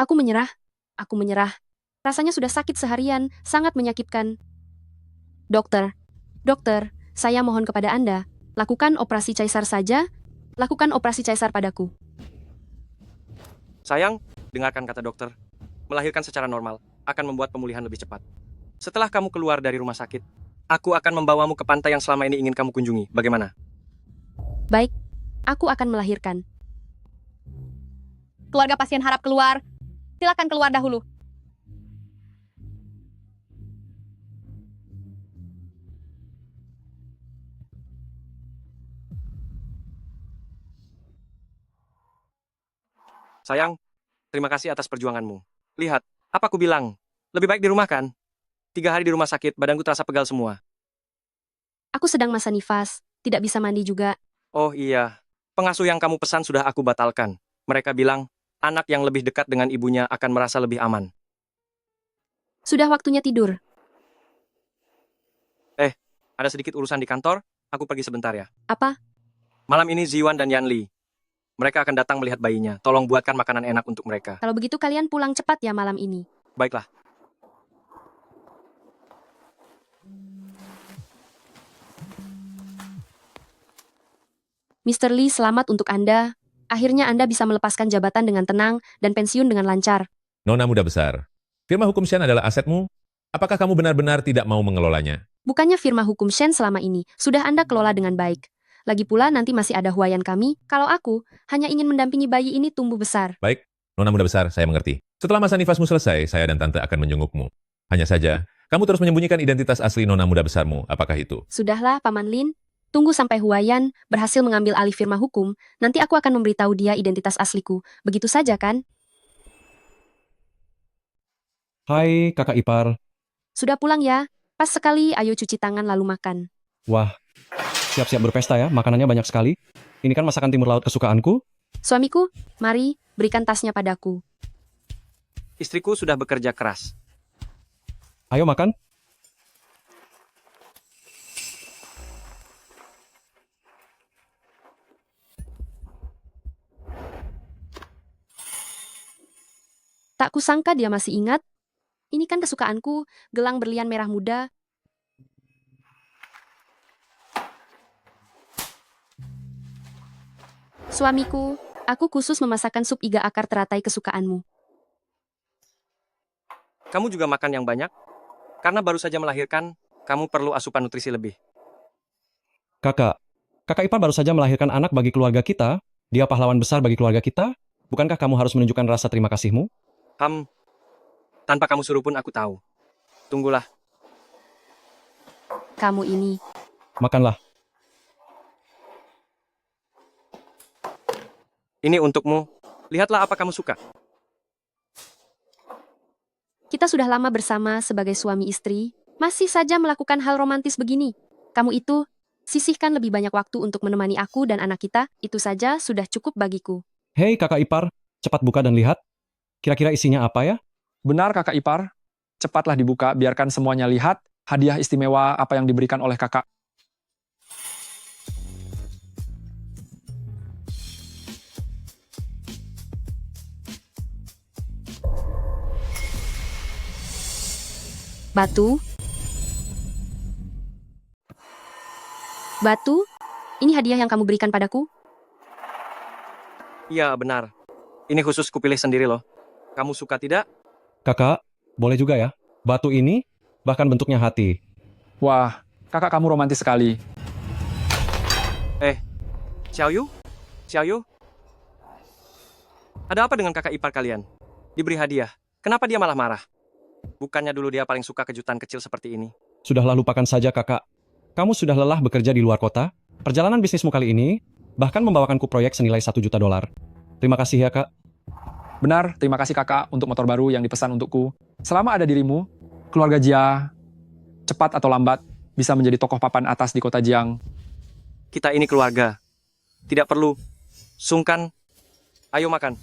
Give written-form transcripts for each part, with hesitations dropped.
Aku menyerah. Aku menyerah. Rasanya sudah sakit seharian, sangat menyakitkan. Dokter, dokter, saya mohon kepada Anda, lakukan operasi caisar saja. Lakukan operasi caisar padaku. Sayang, dengarkan kata dokter. Melahirkan secara normal akan membuat pemulihan lebih cepat. Setelah kamu keluar dari rumah sakit, aku akan membawamu ke pantai yang selama ini ingin kamu kunjungi. Bagaimana? Baik, aku akan melahirkan. Keluarga pasien harap keluar. Silakan keluar dahulu. Sayang, terima kasih atas perjuanganmu. Lihat, apa aku bilang? Lebih baik di rumah kan? 3 hari di rumah sakit, badanku terasa pegal semua. Aku sedang masa nifas, tidak bisa mandi juga. Oh iya, pengasuh yang kamu pesan sudah aku batalkan. Mereka bilang, anak yang lebih dekat dengan ibunya akan merasa lebih aman. Sudah waktunya tidur. Ada sedikit urusan di kantor, aku pergi sebentar ya. Apa? Malam ini Ziwan dan Yanli. Mereka akan datang melihat bayinya. Tolong buatkan makanan enak untuk mereka. Kalau begitu kalian pulang cepat ya malam ini. Baiklah. Mr. Lee, selamat untuk Anda. Akhirnya Anda bisa melepaskan jabatan dengan tenang dan pensiun dengan lancar. Nona muda besar, firma hukum Shen adalah asetmu? Apakah kamu benar-benar tidak mau mengelolanya? Bukannya firma hukum Shen selama ini sudah Anda kelola dengan baik. Lagi pula nanti masih ada huayan kami, kalau aku hanya ingin mendampingi bayi ini tumbuh besar. Baik, Nona muda besar, saya mengerti. Setelah masa nifasmu selesai, saya dan Tante akan menjengukmu. Hanya saja, kamu terus menyembunyikan identitas asli Nona muda besarmu. Apakah itu? Sudahlah, Paman Lin. Tunggu sampai Huayan berhasil mengambil alih firma hukum, nanti aku akan memberitahu dia identitas asliku. Begitu saja kan? Hai, kakak ipar. Sudah pulang ya? Pas sekali, ayo cuci tangan lalu makan. Wah, siap-siap berpesta ya, makanannya banyak sekali. Ini kan masakan timur laut kesukaanku. Suamiku, mari, berikan tasnya padaku. Istriku sudah bekerja keras. Ayo makan. Tak kusangka dia masih ingat. Ini kan kesukaanku, gelang berlian merah muda. Suamiku, aku khusus memasakkan sup iga akar teratai kesukaanmu. Kamu juga makan yang banyak? Karena baru saja melahirkan, kamu perlu asupan nutrisi lebih. Kakak ipar baru saja melahirkan anak bagi keluarga kita. Dia pahlawan besar bagi keluarga kita. Bukankah kamu harus menunjukkan rasa terima kasihmu? Tanpa kamu suruh pun aku tahu. Tunggulah. Kamu ini, Makanlah. Ini untukmu. Lihatlah apa kamu suka. kita sudah lama bersama sebagai suami istri, masih saja melakukan hal romantis begini. Kamu itu, sisihkan lebih banyak waktu untuk menemani aku dan anak kita, itu saja sudah cukup bagiku. Hei kakak ipar, cepat buka dan lihat. Kira-kira isinya apa ya? Benar kakak ipar, cepatlah dibuka, biarkan semuanya lihat hadiah istimewa apa yang diberikan oleh kakak. Batu? Batu? Ini hadiah yang kamu berikan padaku? Iya, benar. Ini khusus kupilih sendiri loh. Kamu suka tidak? Kakak, boleh juga ya. Batu ini bahkan bentuknya hati. Wah, kakak kamu romantis sekali. Xiaoyu? Xiaoyu? Ada apa dengan kakak ipar kalian? Diberi hadiah. Kenapa dia malah marah? Bukannya dulu dia paling suka kejutan kecil seperti ini. Sudahlah lupakan saja kakak. Kamu sudah lelah bekerja di luar kota. Perjalanan bisnismu kali ini bahkan membawakanku proyek senilai $1 juta. Terima kasih ya kak. Benar, terima kasih kakak untuk motor baru yang dipesan untukku. Selama ada dirimu, keluarga Jia, cepat atau lambat, bisa menjadi tokoh papan atas di kota Jiang. Kita ini keluarga. Tidak perlu sungkan. Ayo makan.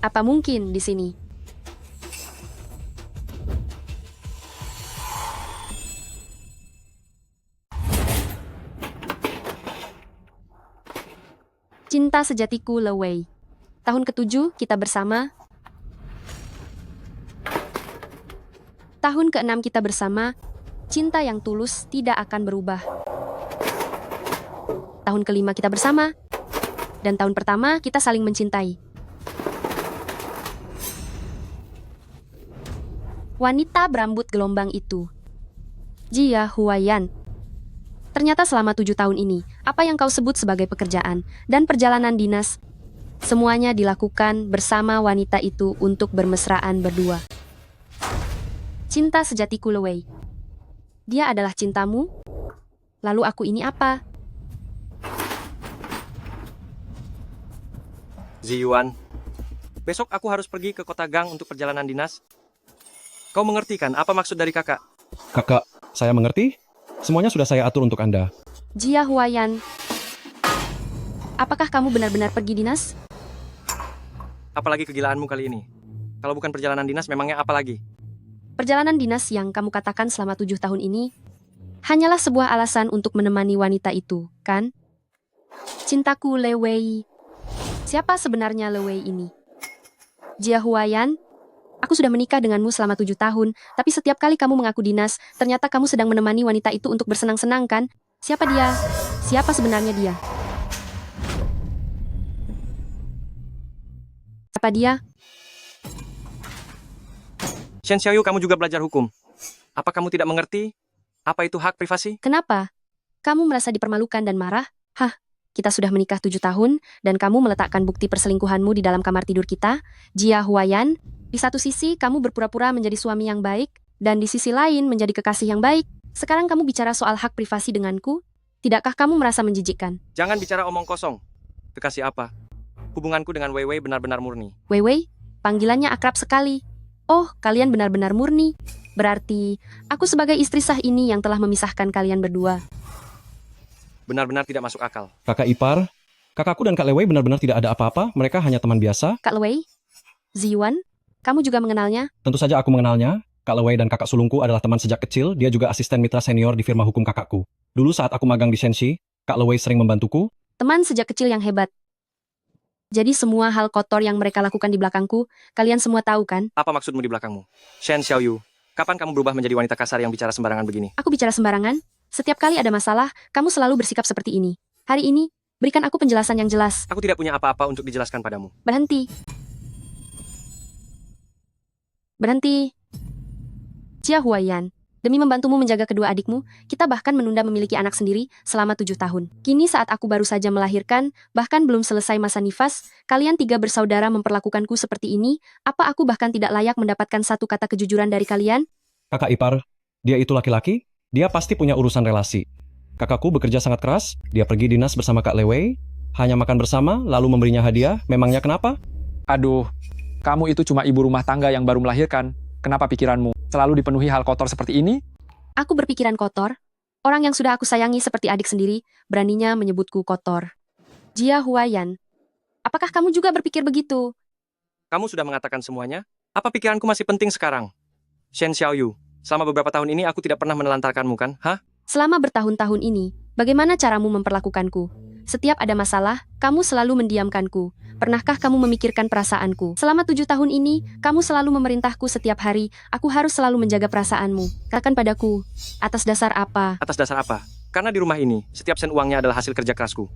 Apa mungkin di sini? Cinta sejatiku Lewei. Tahun ke-7 kita bersama. Tahun ke-6 kita bersama. Cinta yang tulus tidak akan berubah. Tahun ke-5 kita bersama. Dan tahun pertama kita saling mencintai. Wanita berambut gelombang itu. Jia Huayan. Ternyata selama 7 tahun ini, apa yang kau sebut sebagai pekerjaan dan perjalanan dinas, semuanya dilakukan bersama wanita itu untuk bermesraan berdua. Cinta sejatiku Lewei. Dia adalah cintamu? Lalu aku ini apa? Ziyuan, besok aku harus pergi ke kota Gang untuk perjalanan dinas. Kau mengerti kan apa maksud dari kakak? Kakak, saya mengerti. Semuanya sudah saya atur untuk Anda. Jia Huayan. Apakah kamu benar-benar pergi dinas? Apalagi kegilaanmu kali ini. Kalau bukan perjalanan dinas, memangnya apa lagi? Perjalanan dinas yang kamu katakan selama 7 tahun ini hanyalah sebuah alasan untuk menemani wanita itu, kan? Cintaku Lewei. Siapa sebenarnya Lewei ini? Jia Huayan, aku sudah menikah denganmu selama 7 tahun, tapi setiap kali kamu mengaku dinas, ternyata kamu sedang menemani wanita itu untuk bersenang-senang, kan? Siapa dia? Siapa sebenarnya dia? Siapa dia? Shen Xiaoyu, kamu juga belajar hukum. Apa kamu tidak mengerti? Apa itu hak privasi? Kenapa? Kamu merasa dipermalukan dan marah? Hah? Kita sudah menikah 7 tahun, dan kamu meletakkan bukti perselingkuhanmu di dalam kamar tidur kita? Jia Huayan, di satu sisi kamu berpura-pura menjadi suami yang baik, dan di sisi lain menjadi kekasih yang baik. Sekarang kamu bicara soal hak privasi denganku? Tidakkah kamu merasa menjijikkan? Jangan bicara omong kosong. Kekasih apa? Hubunganku dengan Wei Wei benar-benar murni. Weiwei, panggilannya akrab sekali. Oh, kalian benar-benar murni. Berarti, aku sebagai istri sah ini yang telah memisahkan kalian berdua. Benar-benar tidak masuk akal. Kakak ipar, kakakku dan Kak Lewei benar-benar tidak ada apa-apa. Mereka hanya teman biasa. Kak Lewei, Ziyuan, kamu juga mengenalnya? Tentu saja aku mengenalnya. Kak Lewei dan kakak sulungku adalah teman sejak kecil. Dia juga asisten mitra senior di firma hukum kakakku. Dulu saat aku magang di Shenxi, Kak Lewei sering membantuku. Teman sejak kecil yang hebat. Jadi semua hal kotor yang mereka lakukan di belakangku, kalian semua tahu kan? Apa maksudmu di belakangmu? Shen Xiaoyu, kapan kamu berubah menjadi wanita kasar yang bicara sembarangan begini? Aku bicara sembarangan? Setiap kali ada masalah, kamu selalu bersikap seperti ini. Hari ini, berikan aku penjelasan yang jelas. Aku tidak punya apa-apa untuk dijelaskan padamu. Berhenti. Berhenti. Jia Huayan, demi membantumu menjaga kedua adikmu, kita bahkan menunda memiliki anak sendiri selama 7 tahun. Kini saat aku baru saja melahirkan, bahkan belum selesai masa nifas, kalian 3 bersaudara memperlakukanku seperti ini, apa aku bahkan tidak layak mendapatkan satu kata kejujuran dari kalian? Kakak ipar, dia itu laki-laki. Dia pasti punya urusan relasi. Kakakku bekerja sangat keras. Dia pergi dinas bersama Kak Lewei, hanya makan bersama, lalu memberinya hadiah. Memangnya kenapa? Aduh, kamu itu cuma ibu rumah tangga yang baru melahirkan. Kenapa pikiranmu selalu dipenuhi hal kotor seperti ini? Aku berpikiran kotor. Orang yang sudah aku sayangi seperti adik sendiri, beraninya menyebutku kotor. Jia Huayan, apakah kamu juga berpikir begitu? Kamu sudah mengatakan semuanya? Apa pikiranku masih penting sekarang? Shen Xiaoyu, selama beberapa tahun ini aku tidak pernah menelantarkanmu kan? Hah? Selama bertahun-tahun ini, bagaimana caramu memperlakukanku? Setiap ada masalah, kamu selalu mendiamkanku. Pernahkah kamu memikirkan perasaanku? Selama 7 tahun ini, kamu selalu memerintahku setiap hari. Aku harus selalu menjaga perasaanmu. Katakan padaku, atas dasar apa? Atas dasar apa? Karena di rumah ini, setiap sen uangnya adalah hasil kerja kerasku.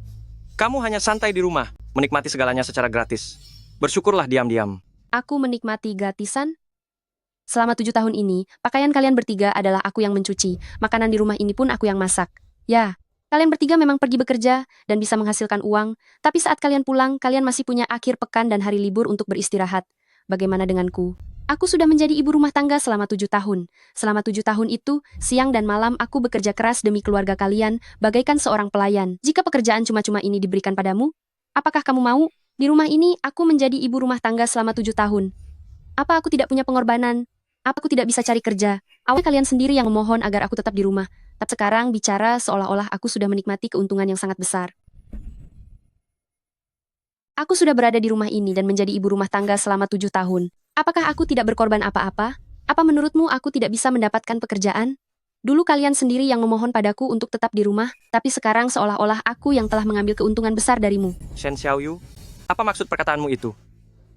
Kamu hanya santai di rumah, menikmati segalanya secara gratis. Bersyukurlah diam-diam. Aku menikmati gratisan? Selama 7 tahun ini, pakaian kalian bertiga adalah aku yang mencuci. Makanan di rumah ini pun aku yang masak. Ya, kalian bertiga memang pergi bekerja dan bisa menghasilkan uang, tapi saat kalian pulang, kalian masih punya akhir pekan dan hari libur untuk beristirahat. Bagaimana denganku? Aku sudah menjadi ibu rumah tangga selama 7 tahun. Selama 7 tahun itu, siang dan malam aku bekerja keras demi keluarga kalian, bagaikan seorang pelayan. Jika pekerjaan cuma-cuma ini diberikan padamu, apakah kamu mau? Di rumah ini, aku menjadi ibu rumah tangga selama 7 tahun. Apa aku tidak punya pengorbanan? Apa aku tidak bisa cari kerja? Awalnya kalian sendiri yang memohon agar aku tetap di rumah. Tapi sekarang bicara seolah-olah aku sudah menikmati keuntungan yang sangat besar. Aku sudah berada di rumah ini dan menjadi ibu rumah tangga selama 7 tahun. Apakah aku tidak berkorban apa-apa? Apa menurutmu aku tidak bisa mendapatkan pekerjaan? Dulu kalian sendiri yang memohon padaku untuk tetap di rumah, tapi sekarang seolah-olah aku yang telah mengambil keuntungan besar darimu. Shen Xiaoyu, apa maksud perkataanmu itu?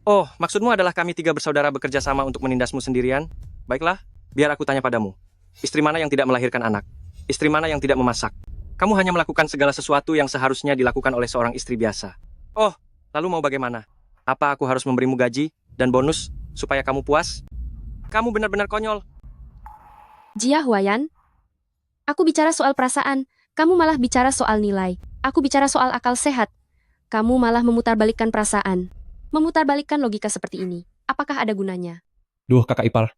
Oh, maksudmu adalah kami tiga bersaudara bekerja sama untuk menindasmu sendirian? Baiklah, biar aku tanya padamu. Istri mana yang tidak melahirkan anak? Istri mana yang tidak memasak? Kamu hanya melakukan segala sesuatu yang seharusnya dilakukan oleh seorang istri biasa. Oh, lalu mau bagaimana? Apa aku harus memberimu gaji dan bonus supaya kamu puas? Kamu benar-benar konyol. Jia Huayan, aku bicara soal perasaan, kamu malah bicara soal nilai. Aku bicara soal akal sehat. Kamu malah memutarbalikkan perasaan. Memutarbalikkan logika seperti ini. Apakah ada gunanya? Duh, kakak ipar.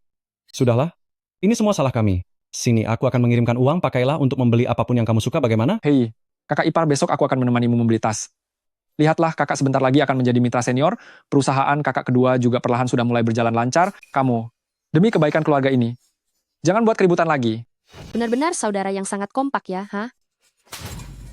Sudahlah, ini semua salah kami. Sini, aku akan mengirimkan uang, pakailah untuk membeli apapun yang kamu suka, bagaimana? Hei, kakak ipar, besok aku akan menemanimu membeli tas. Lihatlah, kakak sebentar lagi akan menjadi mitra senior, perusahaan kakak kedua juga perlahan sudah mulai berjalan lancar. Kamu, demi kebaikan keluarga ini, jangan buat keributan lagi. Benar-benar saudara yang sangat kompak ya, ha?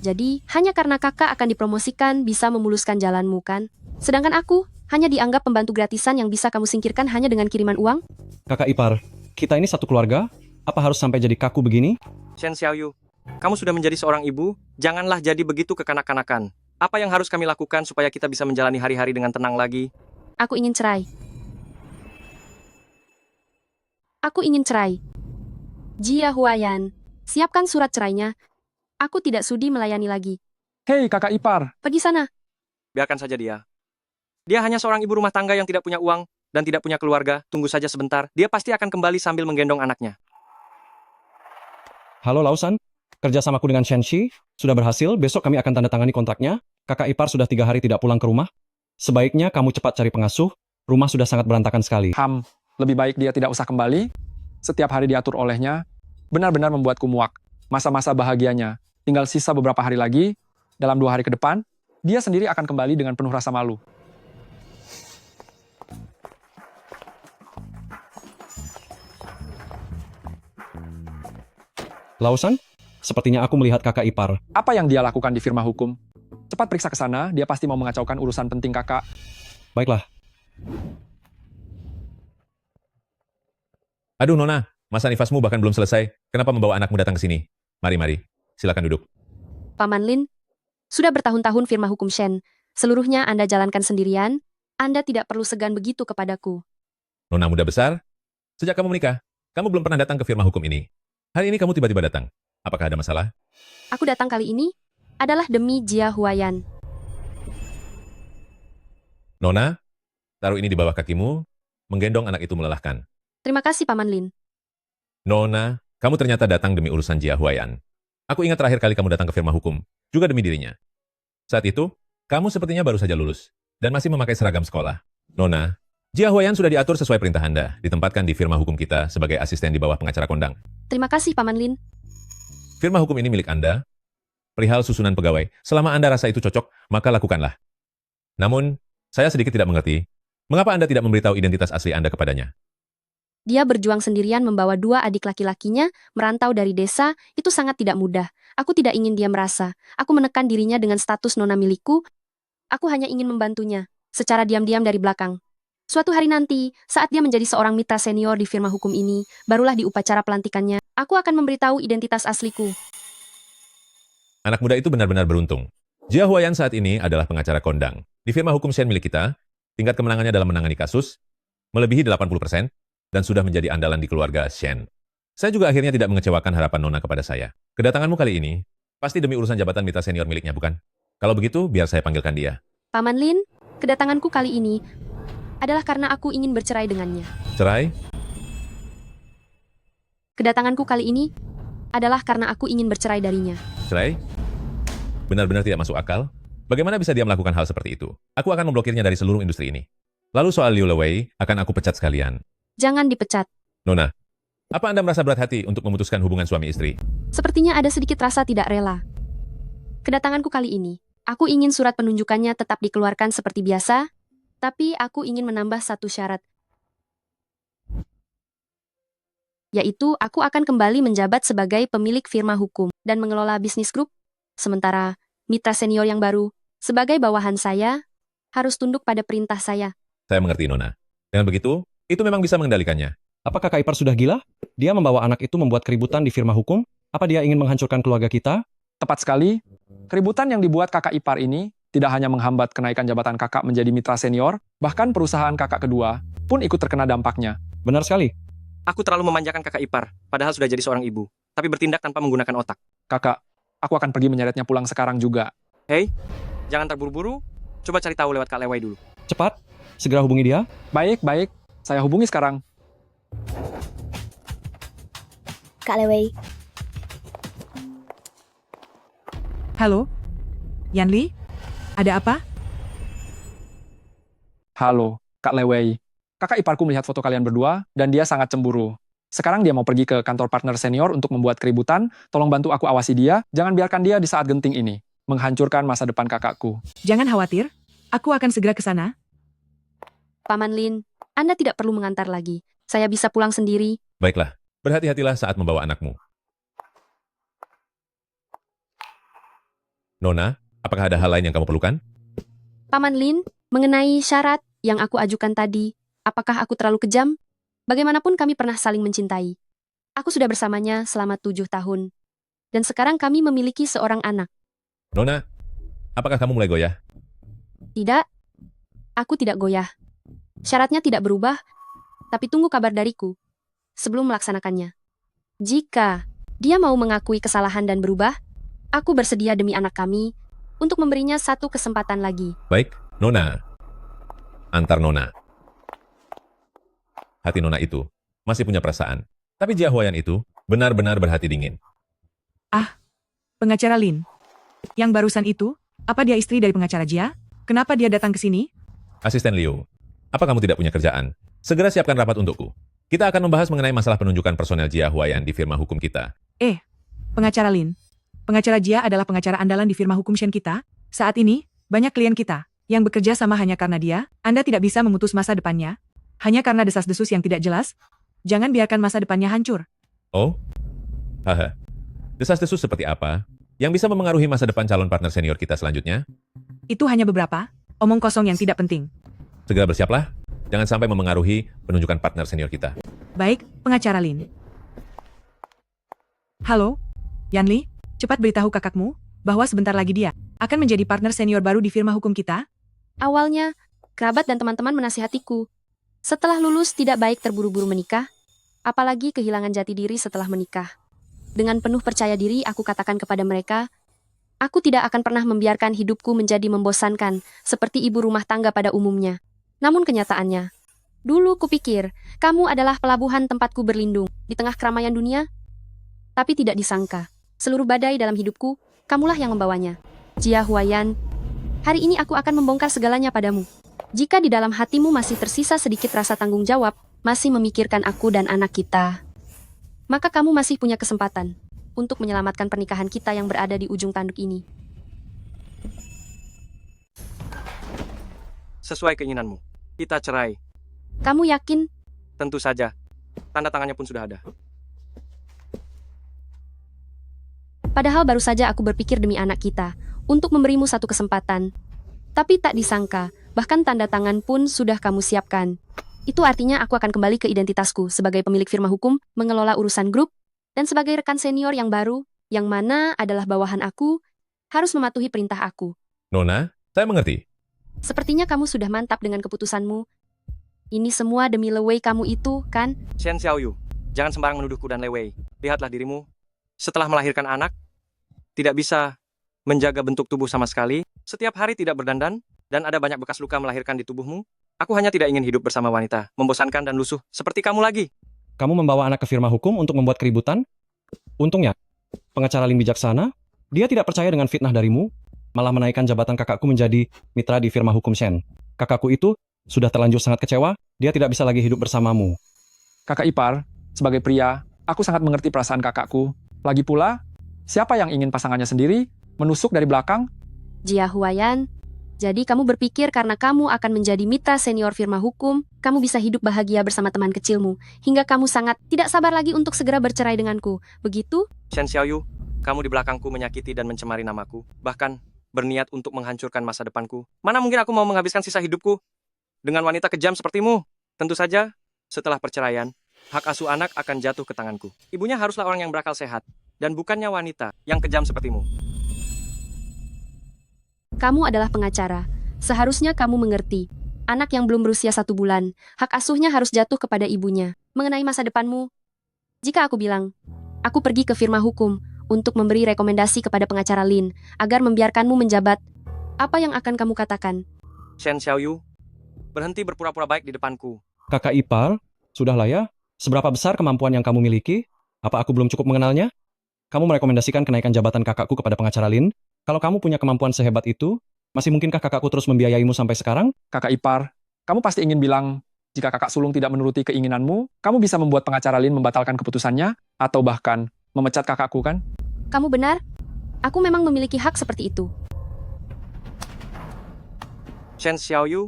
Jadi, hanya karena kakak akan dipromosikan bisa memuluskan jalanmu kan? Sedangkan aku, hanya dianggap pembantu gratisan yang bisa kamu singkirkan hanya dengan kiriman uang? Kakak ipar, kita ini satu keluarga, apa harus sampai jadi kaku begini? Shen Xiaoyu, kamu sudah menjadi seorang ibu, janganlah jadi begitu kekanak-kanakan. Apa yang harus kami lakukan supaya kita bisa menjalani hari-hari dengan tenang lagi? Aku ingin cerai. Aku ingin cerai. Jia Huayan, siapkan surat cerainya. Aku tidak sudi melayani lagi. Hei, kakak ipar, Pergi sana. Biarkan saja dia. Dia hanya seorang ibu rumah tangga yang tidak punya uang dan tidak punya keluarga. Tunggu saja sebentar, dia pasti akan kembali sambil menggendong anaknya. Halo Lausan, kerjasamaku dengan Shenxi sudah berhasil, besok kami akan tanda tangani kontraknya. Kakak ipar sudah 3 hari tidak pulang ke rumah. Sebaiknya kamu cepat cari pengasuh, rumah sudah sangat berantakan sekali. lebih baik dia tidak usah kembali. Setiap hari diatur olehnya, benar-benar membuatku muak. Masa-masa bahagianya, tinggal sisa beberapa hari lagi, dalam 2 hari ke depan, dia sendiri akan kembali dengan penuh rasa malu. Lausan, sepertinya aku melihat kakak ipar. Apa yang dia lakukan di firma hukum? Cepat periksa ke sana, dia pasti mau mengacaukan urusan penting kakak. Baiklah, Aduh Nona, masa nifasmu bahkan belum selesai. Kenapa membawa anakmu datang ke sini? Mari, silakan duduk. Paman Lin, sudah bertahun-tahun firma hukum Shen. Seluruhnya Anda jalankan sendirian. Anda tidak perlu segan begitu kepadaku. Nona muda besar, sejak kamu menikah, kamu belum pernah datang ke firma hukum ini. Hari ini kamu tiba-tiba datang. Apakah ada masalah? Aku datang kali ini adalah demi Jia Huayan. Nona, taruh ini di bawah kakimu, menggendong anak itu melelahkan. Terima kasih Paman Lin. Nona, kamu ternyata datang demi urusan Jia Huayan. Aku ingat terakhir kali kamu datang ke firma hukum, juga demi dirinya. Saat itu, kamu sepertinya baru saja lulus, dan masih memakai seragam sekolah. Nona, Jia Huayan sudah diatur sesuai perintah Anda, ditempatkan di firma hukum kita sebagai asisten di bawah pengacara kondang. Terima kasih Paman Lin. Firma hukum ini milik Anda. Perihal susunan pegawai, selama Anda rasa itu cocok, maka lakukanlah. Namun, saya sedikit tidak mengerti, mengapa Anda tidak memberitahu identitas asli Anda kepadanya? Dia berjuang sendirian membawa 2 adik laki-lakinya, merantau dari desa, itu sangat tidak mudah. Aku tidak ingin dia merasa. Aku menekan dirinya dengan status nona milikku. Aku hanya ingin membantunya, secara diam-diam dari belakang. Suatu hari nanti, saat dia menjadi seorang mitra senior di firma hukum ini, barulah di upacara pelantikannya, aku akan memberitahu identitas asliku. Anak muda itu benar-benar beruntung. Jia Huayan saat ini adalah pengacara kondang. Di firma hukum Shen milik kita, tingkat kemenangannya dalam menangani kasus melebihi 80% dan sudah menjadi andalan di keluarga Shen. Saya juga akhirnya tidak mengecewakan harapan Nona kepada saya. Kedatanganmu kali ini pasti demi urusan jabatan mitra senior miliknya, bukan? Kalau begitu, biar saya panggilkan dia. Paman Lin, kedatanganku kali ini adalah karena aku ingin bercerai dengannya. Cerai? Kedatanganku kali ini adalah karena aku ingin bercerai darinya. Cerai? Benar-benar tidak masuk akal. Bagaimana bisa dia melakukan hal seperti itu? Aku akan memblokirnya dari seluruh industri ini. Lalu soal Liu Lewei, akan aku pecat sekalian. Jangan dipecat. Nona, apa Anda merasa berat hati untuk memutuskan hubungan suami istri? Sepertinya ada sedikit rasa tidak rela. Kedatanganku kali ini, aku ingin surat penunjukannya tetap dikeluarkan seperti biasa, tapi aku ingin menambah satu syarat. Yaitu, aku akan kembali menjabat sebagai pemilik firma hukum dan mengelola bisnis grup. Sementara, mitra senior yang baru, sebagai bawahan saya, harus tunduk pada perintah saya. Saya mengerti, Nona. Dengan begitu, itu memang bisa mengendalikannya. Apa kakak ipar sudah gila? Dia membawa anak itu membuat keributan di firma hukum? Apa dia ingin menghancurkan keluarga kita? Tepat sekali, keributan yang dibuat kakak ipar ini tidak hanya menghambat kenaikan jabatan kakak menjadi mitra senior, bahkan perusahaan kakak kedua pun ikut terkena dampaknya. Benar sekali. Aku terlalu memanjakan kakak ipar, padahal sudah jadi seorang ibu, tapi bertindak tanpa menggunakan otak. Kakak, aku akan pergi menyeretnya pulang sekarang juga. Hei, jangan terburu-buru. Coba cari tahu lewat Kak Lewai dulu. Cepat, segera hubungi dia. Baik, saya hubungi sekarang. Kak Lewei. Halo? Yanli? Ada apa? Halo, Kak Lewei. Kakak iparku melihat foto kalian berdua, dan dia sangat cemburu. Sekarang dia mau pergi ke kantor partner senior untuk membuat keributan. Tolong bantu aku awasi dia, jangan biarkan dia di saat genting ini menghancurkan masa depan kakakku. Jangan khawatir, aku akan segera ke sana. Paman Lin, Anda tidak perlu mengantar lagi. Saya bisa pulang sendiri. Baiklah, berhati-hatilah saat membawa anakmu. Nona, apakah ada hal lain yang kamu perlukan? Paman Lin, mengenai syarat yang aku ajukan tadi, apakah aku terlalu kejam? Bagaimanapun kami pernah saling mencintai. Aku sudah bersamanya selama 7 tahun. Dan sekarang kami memiliki seorang anak. Nona, apakah kamu mulai goyah? Tidak, aku tidak goyah. Syaratnya tidak berubah, tapi tunggu kabar dariku sebelum melaksanakannya. Jika dia mau mengakui kesalahan dan berubah, aku bersedia demi anak kami untuk memberinya satu kesempatan lagi. Baik, Nona. Antar Nona. Hati Nona itu masih punya perasaan. Tapi Jia Huayan itu benar-benar berhati dingin. Pengacara Lin. Yang barusan itu, apa dia istri dari pengacara Jia? Kenapa dia datang ke sini? Asisten Liu, apa kamu tidak punya kerjaan? Segera siapkan rapat untukku. Kita akan membahas mengenai masalah penunjukan personel Jia Huayan di firma hukum kita. Pengacara Lin. Pengacara Jia adalah pengacara andalan di firma hukum Shen kita. Saat ini, banyak klien kita yang bekerja sama hanya karena dia. Anda tidak bisa memutus masa depannya hanya karena desas-desus yang tidak jelas. Jangan biarkan masa depannya hancur. Oh? Haha. Desas-desus seperti apa yang bisa memengaruhi masa depan calon partner senior kita selanjutnya? Itu hanya beberapa omong kosong yang tidak penting. Segera bersiaplah. Jangan sampai memengaruhi penunjukan partner senior kita. Baik, pengacara Lin. Halo, Yanli, cepat beritahu kakakmu bahwa sebentar lagi dia akan menjadi partner senior baru di firma hukum kita. Awalnya, kerabat dan teman-teman menasihatiku. Setelah lulus tidak baik terburu-buru menikah, apalagi kehilangan jati diri setelah menikah. Dengan penuh percaya diri aku katakan kepada mereka, aku tidak akan pernah membiarkan hidupku menjadi membosankan seperti ibu rumah tangga pada umumnya. Namun kenyataannya, dulu kupikir kamu adalah pelabuhan tempatku berlindung di tengah keramaian dunia. Tapi tidak disangka, seluruh badai dalam hidupku, kamulah yang membawanya. Jia Huayan, hari ini aku akan membongkar segalanya padamu. Jika di dalam hatimu masih tersisa sedikit rasa tanggung jawab, masih memikirkan aku dan anak kita, maka kamu masih punya kesempatan untuk menyelamatkan pernikahan kita yang berada di ujung tanduk ini. Sesuai keinginanmu. Kita cerai. Kamu yakin? Tentu saja. Tanda tangannya pun sudah ada. Padahal baru saja aku berpikir demi anak kita, untuk memberimu satu kesempatan. Tapi tak disangka, bahkan tanda tangan pun sudah kamu siapkan. Itu artinya aku akan kembali ke identitasku sebagai pemilik firma hukum, mengelola urusan grup, dan sebagai rekan senior yang baru, yang mana adalah bawahan aku, harus mematuhi perintah aku. Nona, saya mengerti. Sepertinya kamu sudah mantap dengan keputusanmu. Ini semua demi Lewei kamu itu, kan? Shen Xiaoyu, jangan sembarang menuduhku dan Lewei. Lihatlah dirimu. Setelah melahirkan anak, tidak bisa menjaga bentuk tubuh sama sekali. Setiap hari tidak berdandan, dan ada banyak bekas luka melahirkan di tubuhmu. Aku hanya tidak ingin hidup bersama wanita, membosankan dan lusuh, seperti kamu lagi. Kamu membawa anak ke firma hukum untuk membuat keributan? Untungnya, pengacara Lin bijaksana, dia tidak percaya dengan fitnah darimu, malah menaikkan jabatan kakakku menjadi mitra di firma hukum Shen. Kakakku itu sudah terlanjur sangat kecewa, dia tidak bisa lagi hidup bersamamu. Kakak ipar, sebagai pria, aku sangat mengerti perasaan kakakku. Lagi pula, siapa yang ingin pasangannya sendiri menusuk dari belakang? Jia Huayan, jadi kamu berpikir karena kamu akan menjadi mitra senior firma hukum, kamu bisa hidup bahagia bersama teman kecilmu, hingga kamu sangat tidak sabar lagi untuk segera bercerai denganku, begitu? Shen Xiaoyu, kamu di belakangku menyakiti dan mencemari namaku, bahkan berniat untuk menghancurkan masa depanku. Mana mungkin aku mau menghabiskan sisa hidupku dengan wanita kejam sepertimu? Tentu saja, setelah perceraian, hak asuh anak akan jatuh ke tanganku. Ibunya haruslah orang yang berakal sehat, dan bukannya wanita yang kejam sepertimu. Kamu adalah pengacara. Seharusnya kamu mengerti. Anak yang belum berusia 1 bulan, hak asuhnya harus jatuh kepada ibunya. Mengenai masa depanmu, jika aku bilang, aku pergi ke firma hukum untuk memberi rekomendasi kepada pengacara Lin agar membiarkanmu menjabat, apa yang akan kamu katakan? Shen Xiaoyu, berhenti berpura-pura baik di depanku. Kakak ipar, sudahlah ya. Seberapa besar kemampuan yang kamu miliki? Apa aku belum cukup mengenalnya? Kamu merekomendasikan kenaikan jabatan kakakku kepada pengacara Lin? Kalau kamu punya kemampuan sehebat itu, masih mungkinkah kakakku terus membiayaimu sampai sekarang? Kakak ipar, kamu pasti ingin bilang, jika kakak sulung tidak menuruti keinginanmu, kamu bisa membuat pengacara Lin membatalkan keputusannya, atau bahkan memecat kakakku kan? Kamu benar? Aku memang memiliki hak seperti itu. Shen Xiaoyu,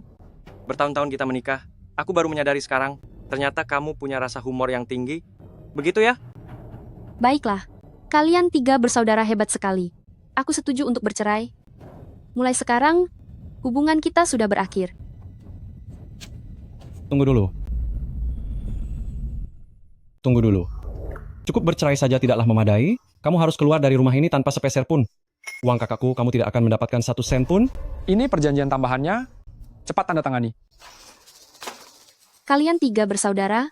bertahun-tahun kita menikah. Aku baru menyadari sekarang, ternyata kamu punya rasa humor yang tinggi. Begitu ya? Baiklah, kalian 3 bersaudara hebat sekali. Aku setuju untuk bercerai. Mulai sekarang, hubungan kita sudah berakhir. Tunggu dulu. Tunggu dulu. Cukup bercerai saja tidaklah memadai. Kamu harus keluar dari rumah ini tanpa sepeser pun. Uang kakakku kamu tidak akan mendapatkan 1 sen pun. Ini perjanjian tambahannya, cepat tanda tangani. Kalian 3 bersaudara,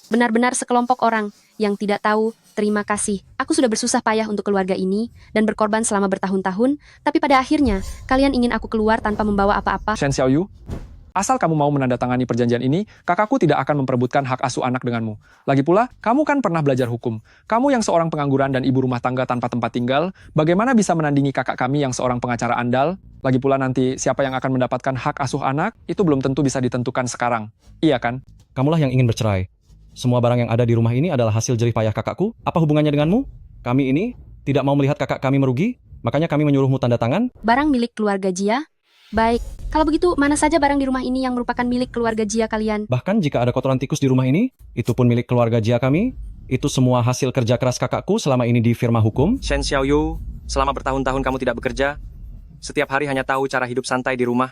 benar-benar sekelompok orang yang tidak tahu terima kasih. Aku sudah bersusah payah untuk keluarga ini dan berkorban selama bertahun-tahun, tapi pada akhirnya kalian ingin aku keluar tanpa membawa apa-apa. Shen Xiaoyu, asal kamu mau menandatangani perjanjian ini, kakakku tidak akan memperebutkan hak asuh anak denganmu. Lagi pula, kamu kan pernah belajar hukum. Kamu yang seorang pengangguran dan ibu rumah tangga tanpa tempat tinggal, bagaimana bisa menandingi kakak kami yang seorang pengacara andal? Lagi pula nanti siapa yang akan mendapatkan hak asuh anak, itu belum tentu bisa ditentukan sekarang. Iya kan? Kamulah yang ingin bercerai. Semua barang yang ada di rumah ini adalah hasil jerih payah kakakku. Apa hubungannya denganmu? Kami ini tidak mau melihat kakak kami merugi, makanya kami menyuruhmu tanda tangan. Barang milik keluarga Jia? Baik, kalau begitu mana saja barang di rumah ini yang merupakan milik keluarga Jia kalian? Bahkan jika ada kotoran tikus di rumah ini, itu pun milik keluarga Jia kami. Itu semua hasil kerja keras kakakku selama ini di firma hukum. Shen Xiaoyu, selama bertahun-tahun kamu tidak bekerja, setiap hari hanya tahu cara hidup santai di rumah.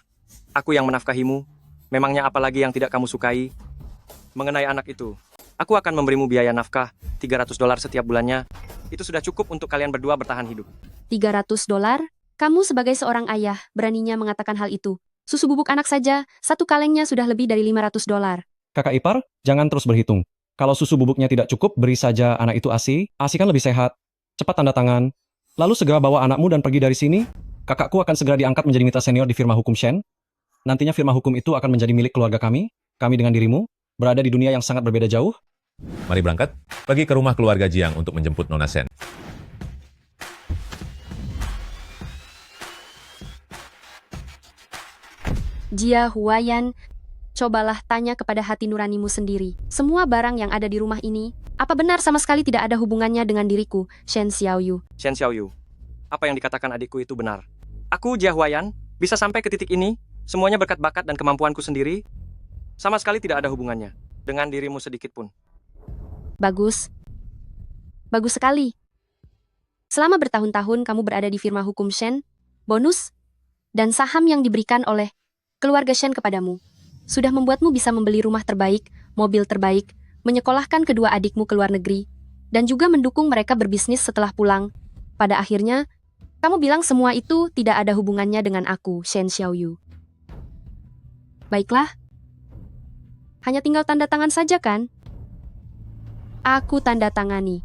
Aku yang menafkahimu. Memangnya apalagi yang tidak kamu sukai? Mengenai anak itu, aku akan memberimu biaya nafkah $300 setiap bulannya. Itu sudah cukup untuk kalian berdua bertahan hidup. $300? Kamu sebagai seorang ayah beraninya mengatakan hal itu. Susu bubuk anak saja, 1 kalengnya sudah lebih dari $500. Kakak ipar, jangan terus berhitung. Kalau susu bubuknya tidak cukup, beri saja anak itu ASI. ASI kan lebih sehat. Cepat tanda tangan. Lalu segera bawa anakmu dan pergi dari sini. Kakakku akan segera diangkat menjadi mitra senior di firma hukum Shen. Nantinya firma hukum itu akan menjadi milik keluarga kami. Kami dengan dirimu berada di dunia yang sangat berbeda jauh. Mari berangkat, pergi ke rumah keluarga Jiang untuk menjemput Nona Shen. Jia Huayan, cobalah tanya kepada hati nuranimu sendiri. Semua barang yang ada di rumah ini, apa benar sama sekali tidak ada hubungannya dengan diriku, Shen Xiaoyu? Shen Xiaoyu, apa yang dikatakan adikku itu benar. Aku, Jia Huayan, bisa sampai ke titik ini, semuanya berkat bakat dan kemampuanku sendiri. Sama sekali tidak ada hubungannya dengan dirimu sedikit pun. Bagus. Bagus sekali. Selama bertahun-tahun kamu berada di firma hukum Shen, bonus dan saham yang diberikan oleh keluarga Shen kepadamu sudah membuatmu bisa membeli rumah terbaik, mobil terbaik, menyekolahkan kedua adikmu ke luar negeri, dan juga mendukung mereka berbisnis setelah pulang. Pada akhirnya, kamu bilang semua itu tidak ada hubungannya dengan aku, Shen Xiaoyu. Baiklah. Hanya tinggal tanda tangan saja kan? Aku tanda tangani.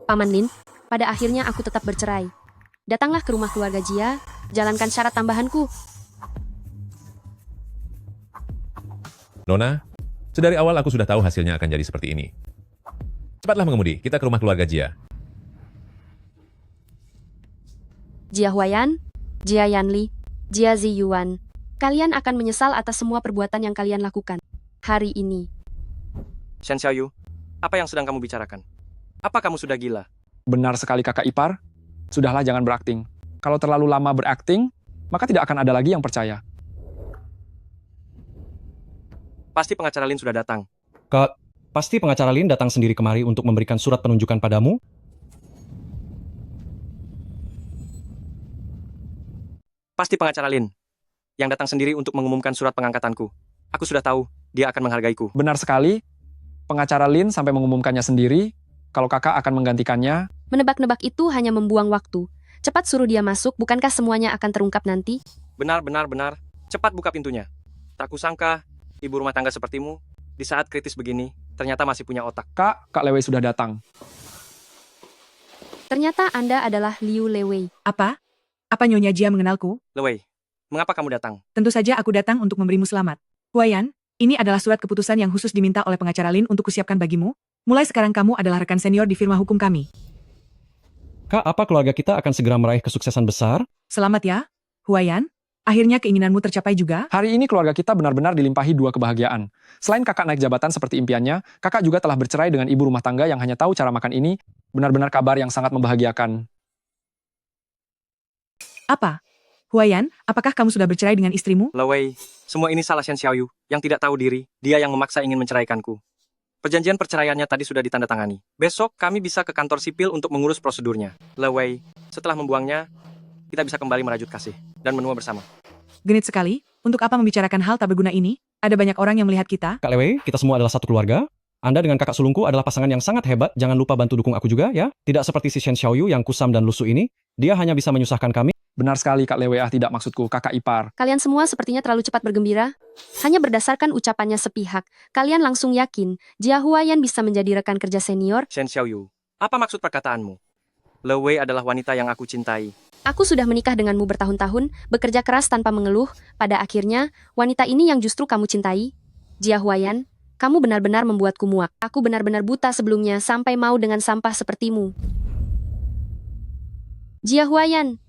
Paman Lin, pada akhirnya aku tetap bercerai. Datanglah ke rumah keluarga Jia, jalankan syarat tambahanku. Nona, sedari awal aku sudah tahu hasilnya akan jadi seperti ini. Cepatlah mengemudi, kita ke rumah keluarga Jia. Jia Huayan, Jia Yanli, Jia Ziyuan. Kalian akan menyesal atas semua perbuatan yang kalian lakukan hari ini. Shen Xiaoyu, apa yang sedang kamu bicarakan? Apa kamu sudah gila? Benar sekali kakak ipar. Sudahlah jangan berakting. Kalau terlalu lama berakting, maka tidak akan ada lagi yang percaya. Pasti pengacara Lin sudah datang. Kak, pasti pengacara Lin datang sendiri kemari untuk memberikan surat penunjukan padamu? Pasti pengacara Lin yang datang sendiri untuk mengumumkan surat pengangkatanku. Aku sudah tahu dia akan menghargaiku. Benar sekali. Pengacara Lin sampai mengumumkannya sendiri. Kalau kakak akan menggantikannya, Menebak-nebak itu hanya membuang waktu. Cepat suruh dia masuk, bukankah semuanya akan terungkap nanti? Benar. Cepat buka pintunya. Tak kusangka, ibu rumah tangga sepertimu, di saat kritis begini, ternyata masih punya otak. Kak Lewei sudah datang. Ternyata Anda adalah Liu Lewei. Apa? Apa Nyonya Jia mengenalku? Lewei, mengapa kamu datang? Tentu saja aku datang untuk memberimu selamat. Huayan, ini adalah surat keputusan yang khusus diminta oleh pengacara Lin untuk kusiapkan bagimu. Mulai sekarang kamu adalah rekan senior di firma hukum kami. Kak, apa keluarga kita akan segera meraih kesuksesan besar? Selamat ya, Huayan. Akhirnya keinginanmu tercapai juga. Hari ini keluarga kita benar-benar dilimpahi dua kebahagiaan. Selain kakak naik jabatan seperti impiannya, kakak juga telah bercerai dengan ibu rumah tangga yang hanya tahu cara makan ini. Benar-benar kabar yang sangat membahagiakan. Apa? Huayan, apakah kamu sudah bercerai dengan istrimu? Lewei, semua ini salah Shen Xiaoyu, yang tidak tahu diri, dia yang memaksa ingin menceraikanku. Perjanjian perceraiannya tadi sudah ditandatangani. Besok kami bisa ke kantor sipil untuk mengurus prosedurnya. Lewei, setelah membuangnya, kita bisa kembali merajut kasih dan menua bersama. Genit sekali, untuk apa membicarakan hal tak berguna ini? Ada banyak orang yang melihat kita. Kak Lewei, kita semua adalah satu keluarga. Anda dengan kakak sulungku adalah pasangan yang sangat hebat. Jangan lupa bantu dukung aku juga, ya. Tidak seperti si Shen Xiaoyu yang kusam dan lusuh ini. Dia hanya bisa menyusahkan kami. Benar sekali Kak Lewei, tidak maksudku, kakak ipar. Kalian semua sepertinya terlalu cepat bergembira. Hanya berdasarkan ucapannya sepihak, kalian langsung yakin Jia Huayan bisa menjadi rekan kerja senior. Shen Xiaoyu, apa maksud perkataanmu? Lewei adalah wanita yang aku cintai. Aku sudah menikah denganmu bertahun-tahun, bekerja keras tanpa mengeluh. Pada akhirnya, wanita ini yang justru kamu cintai. Jia Huayan, kamu benar-benar membuatku muak. Aku benar-benar buta sebelumnya sampai mau dengan sampah sepertimu. Jia Huayan,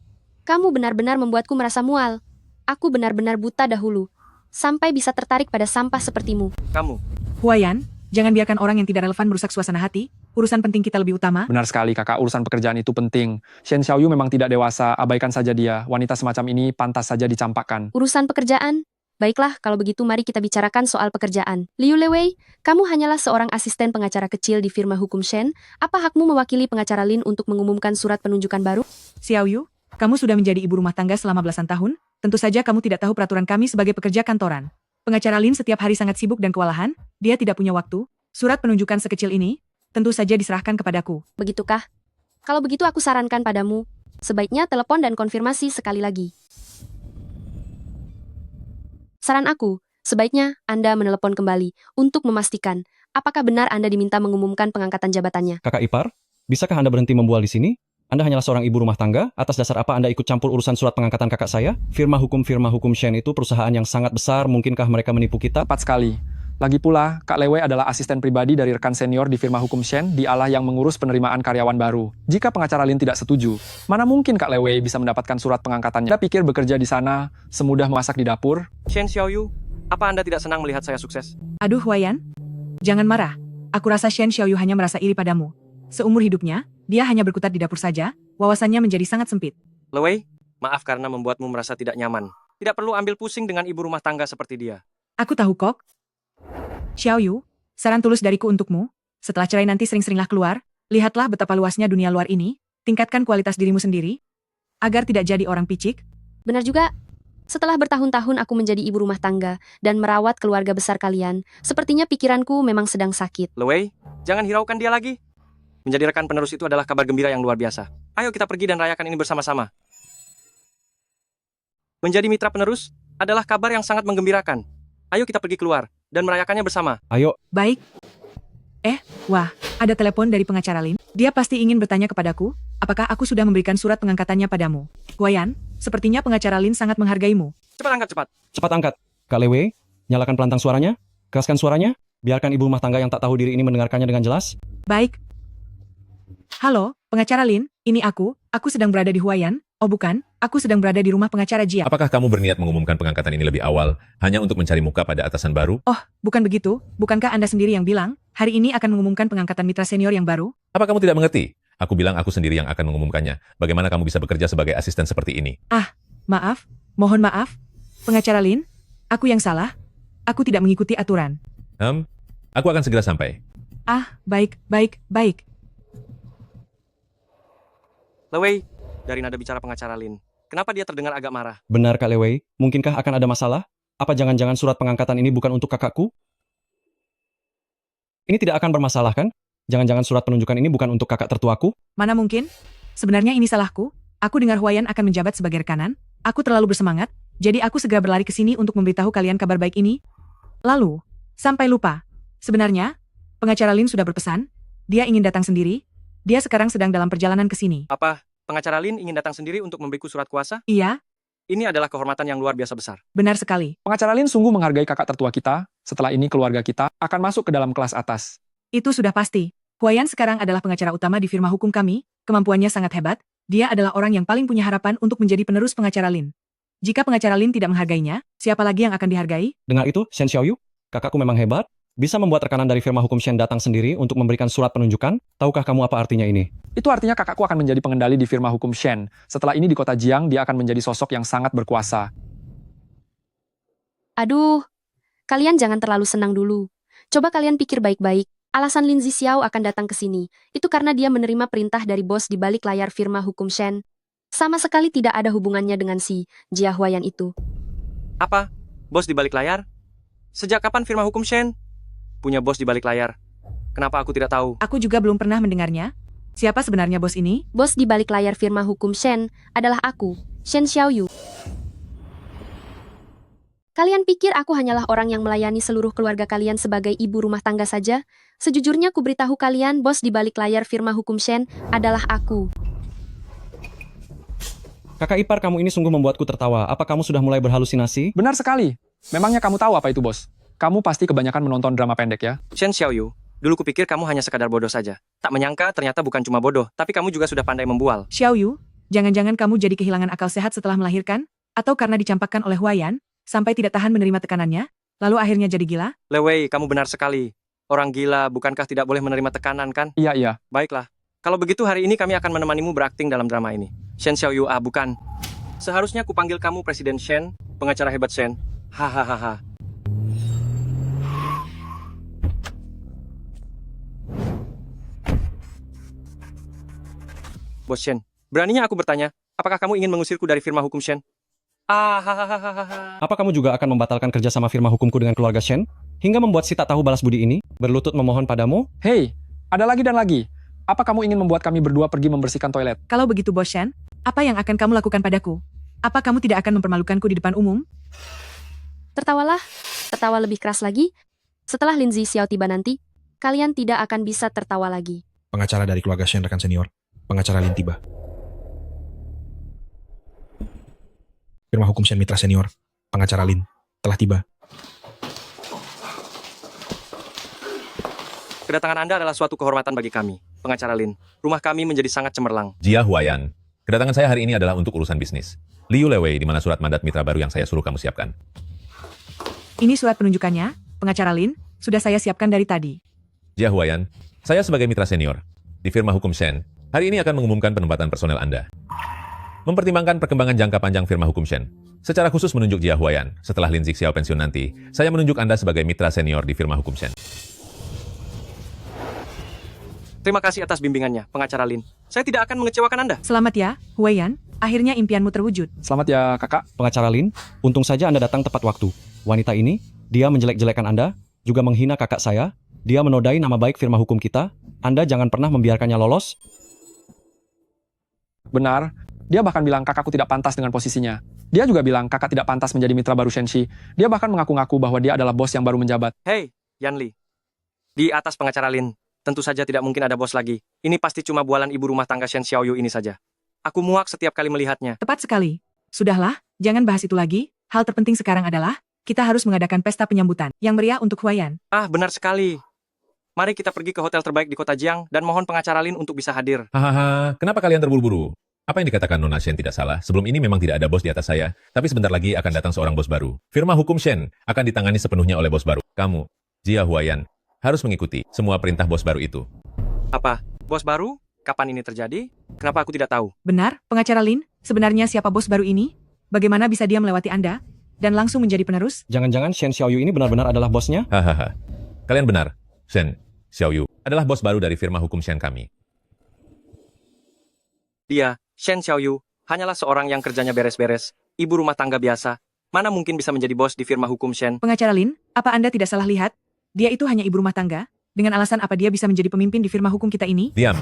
kamu benar-benar membuatku merasa mual. Aku benar-benar buta dahulu, sampai bisa tertarik pada sampah sepertimu. Kamu, Huayan, jangan biarkan orang yang tidak relevan merusak suasana hati. Urusan penting kita lebih utama. Benar sekali kakak, urusan pekerjaan itu penting. Shen Xiaoyu memang tidak dewasa, abaikan saja dia. Wanita semacam ini pantas saja dicampakkan. Urusan pekerjaan? Baiklah, kalau begitu mari kita bicarakan soal pekerjaan. Liu Lewei, kamu hanyalah seorang asisten pengacara kecil di firma hukum Shen. Apa hakmu mewakili pengacara Lin untuk mengumumkan surat penunjukan baru? Xiaoyu, kamu sudah menjadi ibu rumah tangga selama belasan tahun. Tentu saja kamu tidak tahu peraturan kami sebagai pekerja kantoran. Pengacara Lin setiap hari sangat sibuk dan kewalahan. Dia tidak punya waktu. Surat penunjukan sekecil ini tentu saja diserahkan kepadaku. Begitukah? Kalau begitu aku sarankan padamu, sebaiknya telepon dan konfirmasi sekali lagi. Saran aku, sebaiknya Anda menelepon kembali untuk memastikan apakah benar Anda diminta mengumumkan pengangkatan jabatannya. Kakak ipar, bisakah Anda berhenti membual di sini? Anda hanyalah seorang ibu rumah tangga. Atas dasar apa Anda ikut campur urusan surat pengangkatan kakak saya? Firma hukum Shen itu perusahaan yang sangat besar. Mungkinkah mereka menipu kita? Tepat sekali. Lagi pula, Kak Lewei adalah asisten pribadi dari rekan senior di firma hukum Shen, dialah yang mengurus penerimaan karyawan baru. Jika pengacara Lin tidak setuju, mana mungkin Kak Lewei bisa mendapatkan surat pengangkatannya? Anda pikir bekerja di sana semudah memasak di dapur? Shen Xiaoyu, apa Anda tidak senang melihat saya sukses? Aduh Huayan, jangan marah. Aku rasa Shen Xiaoyu hanya merasa iri padamu. Seumur hidupnya, dia hanya berkutat di dapur saja, wawasannya menjadi sangat sempit. Lewei, maaf karena membuatmu merasa tidak nyaman. Tidak perlu ambil pusing dengan ibu rumah tangga seperti dia. Aku tahu kok. Xiaoyu, saran tulus dariku untukmu. Setelah cerai nanti sering-seringlah keluar. Lihatlah betapa luasnya dunia luar ini. Tingkatkan kualitas dirimu sendiri. Agar tidak jadi orang picik. Benar juga. Setelah bertahun-tahun aku menjadi ibu rumah tangga dan merawat keluarga besar kalian, sepertinya pikiranku memang sedang sakit. Lewei, jangan hiraukan dia lagi. Menjadi rekan penerus itu adalah kabar gembira yang luar biasa. Ayo kita pergi dan rayakan ini bersama-sama. Menjadi mitra penerus adalah kabar yang sangat menggembirakan. Ayo kita pergi keluar dan merayakannya bersama. Ayo, Baik. Wah, ada telepon dari pengacara Lin. Dia pasti ingin bertanya kepadaku, apakah aku sudah memberikan surat pengangkatannya padamu. Huayan, sepertinya pengacara Lin sangat menghargaimu. Cepat angkat, cepat. cepat angkat. Kak Lewei, nyalakan pelantang suaranya. Keraskan suaranya. Biarkan ibu rumah tangga yang tak tahu diri ini mendengarkannya dengan jelas. Baik. Halo, pengacara Lin, ini aku. Aku sedang berada di Huayan. Oh bukan, aku sedang berada di rumah pengacara Jia. Apakah kamu berniat mengumumkan pengangkatan ini lebih awal, hanya untuk mencari muka pada atasan baru? Oh, bukan begitu. Bukankah Anda sendiri yang bilang, hari ini akan mengumumkan pengangkatan mitra senior yang baru? Apa kamu tidak mengerti? Aku bilang aku sendiri yang akan mengumumkannya. Bagaimana kamu bisa bekerja sebagai asisten seperti ini? Maaf, mohon maaf. Pengacara Lin, aku yang salah. Aku tidak mengikuti aturan. Aku akan segera sampai. Baik. Lewei, dari nada bicara pengacara Lin, kenapa dia terdengar agak marah? Benar Kak Lewei, mungkinkah akan ada masalah? Apa jangan-jangan surat pengangkatan ini bukan untuk kakakku? Ini tidak akan bermasalah kan? Jangan-jangan surat penunjukan ini bukan untuk kakak tertuaku? Mana mungkin? Sebenarnya ini salahku. Aku dengar Huayan akan menjabat sebagai rekanan. Aku terlalu bersemangat, jadi aku segera berlari ke sini untuk memberitahu kalian kabar baik ini. Lalu, sampai lupa. Sebenarnya, pengacara Lin sudah berpesan. Dia ingin datang sendiri. Dia sekarang sedang dalam perjalanan ke sini. Apa, pengacara Lin ingin datang sendiri untuk memberiku surat kuasa? Iya, Ini adalah kehormatan yang luar biasa besar. benar sekali. Pengacara Lin sungguh menghargai kakak tertua kita. Setelah ini keluarga kita akan masuk ke dalam kelas atas. Itu sudah pasti. Huayan sekarang adalah pengacara utama di firma hukum kami. Kemampuannya sangat hebat. Dia adalah orang yang paling punya harapan untuk menjadi penerus pengacara Lin. Jika pengacara Lin tidak menghargainya, siapa lagi yang akan dihargai? Dengar itu, Shen Xiaoyu? Kakakku memang hebat. Bisa membuat rekanan dari firma hukum Shen datang sendiri untuk memberikan surat penunjukan. Tahukah kamu apa artinya ini? Itu artinya kakakku akan menjadi pengendali di firma hukum Shen. Setelah ini di kota Jiang, dia akan menjadi sosok yang sangat berkuasa. Aduh, kalian jangan terlalu senang dulu. Coba kalian pikir baik-baik. Alasan Lin Zixiao akan datang ke sini, itu karena dia menerima perintah dari bos di balik layar firma hukum Shen. Sama sekali tidak ada hubungannya dengan si Jia Huayan itu. Apa? Bos di balik layar? Sejak kapan firma hukum Shen punya bos di balik layar? Kenapa aku tidak tahu? Aku juga belum pernah mendengarnya. Siapa sebenarnya bos ini? Bos di balik layar firma hukum Shen adalah aku, Shen Xiaoyu. Kalian pikir aku hanyalah orang yang melayani seluruh keluarga kalian sebagai ibu rumah tangga saja? Sejujurnya ku beritahu kalian, bos di balik layar firma hukum Shen adalah aku. Kakak ipar kamu ini sungguh membuatku tertawa. Apa kamu sudah mulai berhalusinasi? Benar sekali. Memangnya kamu tahu apa itu, bos? Kamu pasti kebanyakan menonton drama pendek ya? Shen Xiaoyu, dulu kupikir kamu hanya sekadar bodoh saja. Tak menyangka ternyata bukan cuma bodoh, tapi kamu juga sudah pandai membual. Xiaoyu, jangan-jangan kamu jadi kehilangan akal sehat setelah melahirkan? Atau karena dicampakkan oleh Huayan, sampai tidak tahan menerima tekanannya? Lalu akhirnya jadi gila? Lewei, kamu benar sekali. Orang gila bukankah tidak boleh menerima tekanan kan? Iya. Baiklah. Kalau begitu hari ini kami akan menemanimu berakting dalam drama ini. Shen Xiaoyu, bukan. Seharusnya kupanggil kamu Presiden Shen, pengacara hebat Shen. Hahaha. Bos Shen, beraninya aku bertanya, apakah kamu ingin mengusirku dari firma hukum Shen? Hahaha. Apa kamu juga akan membatalkan kerjasama firma hukumku dengan keluarga Shen? Hingga membuat si tak tahu balas budi ini? Berlutut memohon padamu? Hei, ada lagi dan lagi. Apa kamu ingin membuat kami berdua pergi membersihkan toilet? Kalau begitu bos Shen, apa yang akan kamu lakukan padaku? Apa kamu tidak akan mempermalukanku di depan umum? Tertawalah, tertawa lebih keras lagi. Setelah Lin Zixiao tiba nanti, kalian tidak akan bisa tertawa lagi. Pengacara dari keluarga Shen rekan senior. Pengacara Lin tiba. Firma hukum Shen Mitra Senior. Pengacara Lin telah tiba. Kedatangan Anda adalah suatu kehormatan bagi kami, pengacara Lin. Rumah kami menjadi sangat cemerlang. Jia Huayan, kedatangan saya hari ini adalah untuk urusan bisnis. Liu Lewei, di mana surat mandat mitra baru yang saya suruh kamu siapkan? Ini surat penunjukannya, pengacara Lin, sudah saya siapkan dari tadi. Jia Huayan, saya sebagai mitra senior di firma hukum Shen, hari ini akan mengumumkan penempatan personel Anda. Mempertimbangkan perkembangan jangka panjang firma hukum Shen, secara khusus menunjuk Jia Huayan, setelah Lin Zixiao pensiun nanti, saya menunjuk Anda sebagai mitra senior di firma hukum Shen. Terima kasih atas bimbingannya, pengacara Lin. Saya tidak akan mengecewakan Anda. Selamat ya, Huayan, akhirnya impianmu terwujud. Selamat ya, kakak. Pengacara Lin, untung saja Anda datang tepat waktu. Wanita ini, dia menjelek-jelekan Anda, juga menghina kakak saya, dia menodai nama baik firma hukum kita. Anda jangan pernah membiarkannya lolos. Benar. Dia bahkan bilang kakakku tidak pantas dengan posisinya. Dia juga bilang kakak tidak pantas menjadi mitra baru Shenxi. Dia bahkan mengaku-ngaku bahwa dia adalah bos yang baru menjabat. Hei, Yan Li. Di atas pengacara Lin, tentu saja tidak mungkin ada bos lagi. Ini pasti cuma bualan ibu rumah tangga Shen Xiaoyu ini saja. Aku muak setiap kali melihatnya. Tepat sekali. Sudahlah, jangan bahas itu lagi. Hal terpenting sekarang adalah, kita harus mengadakan pesta penyambutan yang meriah untuk Huayan. Benar sekali. Mari kita pergi ke hotel terbaik di kota Jiang dan mohon pengacara Lin untuk bisa hadir. Hahaha, kenapa kalian terburu-buru? Apa yang dikatakan Nona Shen tidak salah. Sebelum ini memang tidak ada bos di atas saya, tapi sebentar lagi akan datang seorang bos baru. Firma hukum Shen akan ditangani sepenuhnya oleh bos baru. Kamu, Jia Huayan, harus mengikuti semua perintah bos baru itu. Apa? Bos baru? Kapan ini terjadi? Kenapa aku tidak tahu? Benar, pengacara Lin, sebenarnya siapa bos baru ini? Bagaimana bisa dia melewati Anda? Dan langsung menjadi penerus? Jangan-jangan Shen Xiaoyu ini benar-benar adalah bosnya? Hahaha. Kalian benar. Shen Xiaoyu adalah bos baru dari firma hukum Shen kami. Dia, Shen Xiaoyu, hanyalah seorang yang kerjanya beres-beres, ibu rumah tangga biasa. Mana mungkin bisa menjadi bos di firma hukum Shen? Pengacara Lin, apa Anda tidak salah lihat? Dia itu hanya ibu rumah tangga. Dengan alasan apa dia bisa menjadi pemimpin di firma hukum kita ini? Diam.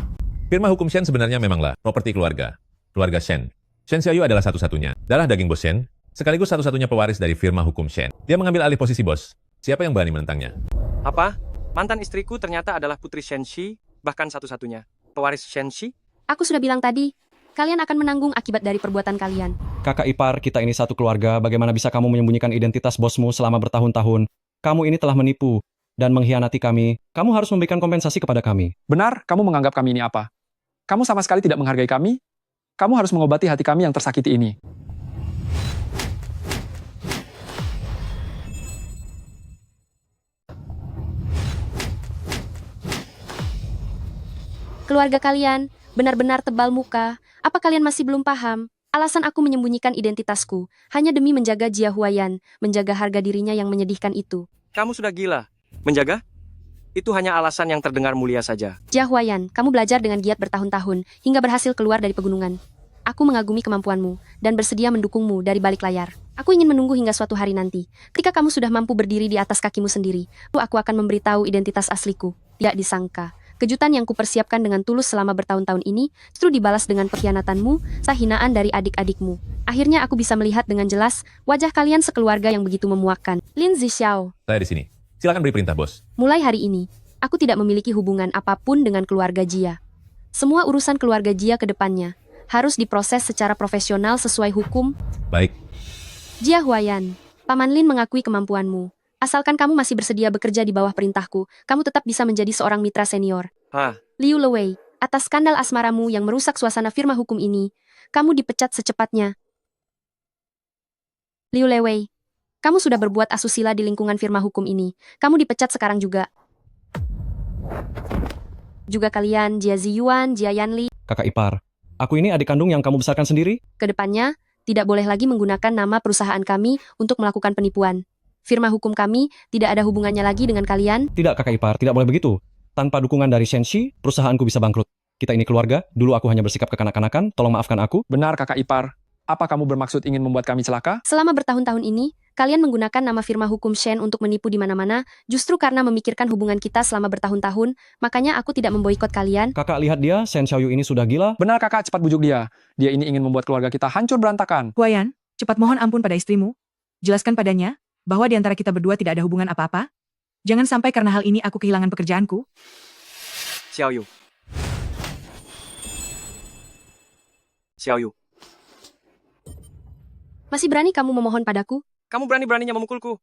Firma hukum Shen sebenarnya memanglah properti keluarga. Keluarga Shen. Shen Xiaoyu adalah satu-satunya darah daging bos Shen, sekaligus satu-satunya pewaris dari firma hukum Shen. Dia mengambil alih posisi bos. Siapa yang berani menentangnya? Apa? Mantan istriku ternyata adalah putri Shen Shi, bahkan satu-satunya. Pewaris Shen Shi? Aku sudah bilang tadi, kalian akan menanggung akibat dari perbuatan kalian. Kakak ipar, kita ini satu keluarga. Bagaimana bisa kamu menyembunyikan identitas bosmu selama bertahun-tahun? Kamu ini telah menipu dan mengkhianati kami. Kamu harus memberikan kompensasi kepada kami. Benar, kamu menganggap kami ini apa? Kamu sama sekali tidak menghargai kami. Kamu harus mengobati hati kami yang tersakiti ini. Keluarga kalian benar-benar tebal muka. Apa kalian masih belum paham? Alasan aku menyembunyikan identitasku hanya demi menjaga Jia Huayan, menjaga harga dirinya yang menyedihkan itu. Kamu sudah gila. Menjaga? Itu hanya alasan yang terdengar mulia saja. Jia Huayan, kamu belajar dengan giat bertahun-tahun hingga berhasil keluar dari pegunungan. Aku mengagumi kemampuanmu dan bersedia mendukungmu dari balik layar. Aku ingin menunggu hingga suatu hari nanti. Ketika kamu sudah mampu berdiri di atas kakimu sendiri, aku akan memberitahu identitas asliku. Tidak disangka. Kejutan yang kupersiapkan dengan tulus selama bertahun-tahun ini justru dibalas dengan pengkhianatanmu, hinaan dari adik-adikmu. Akhirnya aku bisa melihat dengan jelas wajah kalian sekeluarga yang begitu memuakkan. Lin Zixiao, Saya di sini. Silakan beri perintah, bos. mulai hari ini, aku tidak memiliki hubungan apapun dengan keluarga Jia. Semua urusan keluarga Jia ke depannya harus diproses secara profesional sesuai hukum. Baik. Jia Huayan, Paman Lin mengakui kemampuanmu. Asalkan kamu masih bersedia bekerja di bawah perintahku, kamu tetap bisa menjadi seorang mitra senior. Hah? Liu Lewei, atas skandal asmaramu yang merusak suasana firma hukum ini, kamu dipecat secepatnya. Liu Lewei, kamu sudah berbuat asusila di lingkungan firma hukum ini. Kamu dipecat sekarang juga. Juga kalian, Jia Ziyuan, Jia Yanli, Kakak ipar, aku ini adik kandung yang kamu besarkan sendiri? kedepannya tidak boleh lagi menggunakan nama perusahaan kami untuk melakukan penipuan. Firma hukum kami tidak ada hubungannya lagi dengan kalian. Tidak, kakak ipar, tidak boleh begitu. Tanpa dukungan dari Shenxi, perusahaanku bisa bangkrut. Kita ini keluarga, dulu aku hanya bersikap kekanak-kanakan, tolong maafkan aku. Benar, kakak ipar. Apa kamu bermaksud ingin membuat kami celaka? Selama bertahun-tahun ini, kalian menggunakan nama firma hukum Shen untuk menipu di mana-mana, justru karena memikirkan hubungan kita selama bertahun-tahun, makanya aku tidak memboikot kalian. Kakak lihat dia, Shen Xiaoyu ini sudah gila. Benar, kakak, cepat bujuk dia. Dia ini ingin membuat keluarga kita hancur berantakan. Huayan, cepat mohon ampun pada istrimu. Jelaskan padanya bahwa di antara kita berdua tidak ada hubungan apa-apa. Jangan sampai karena hal ini aku kehilangan pekerjaanku. Xiaoyu. Xiaoyu. Masih berani kamu memohon padaku? Kamu berani-beraninya memukulku.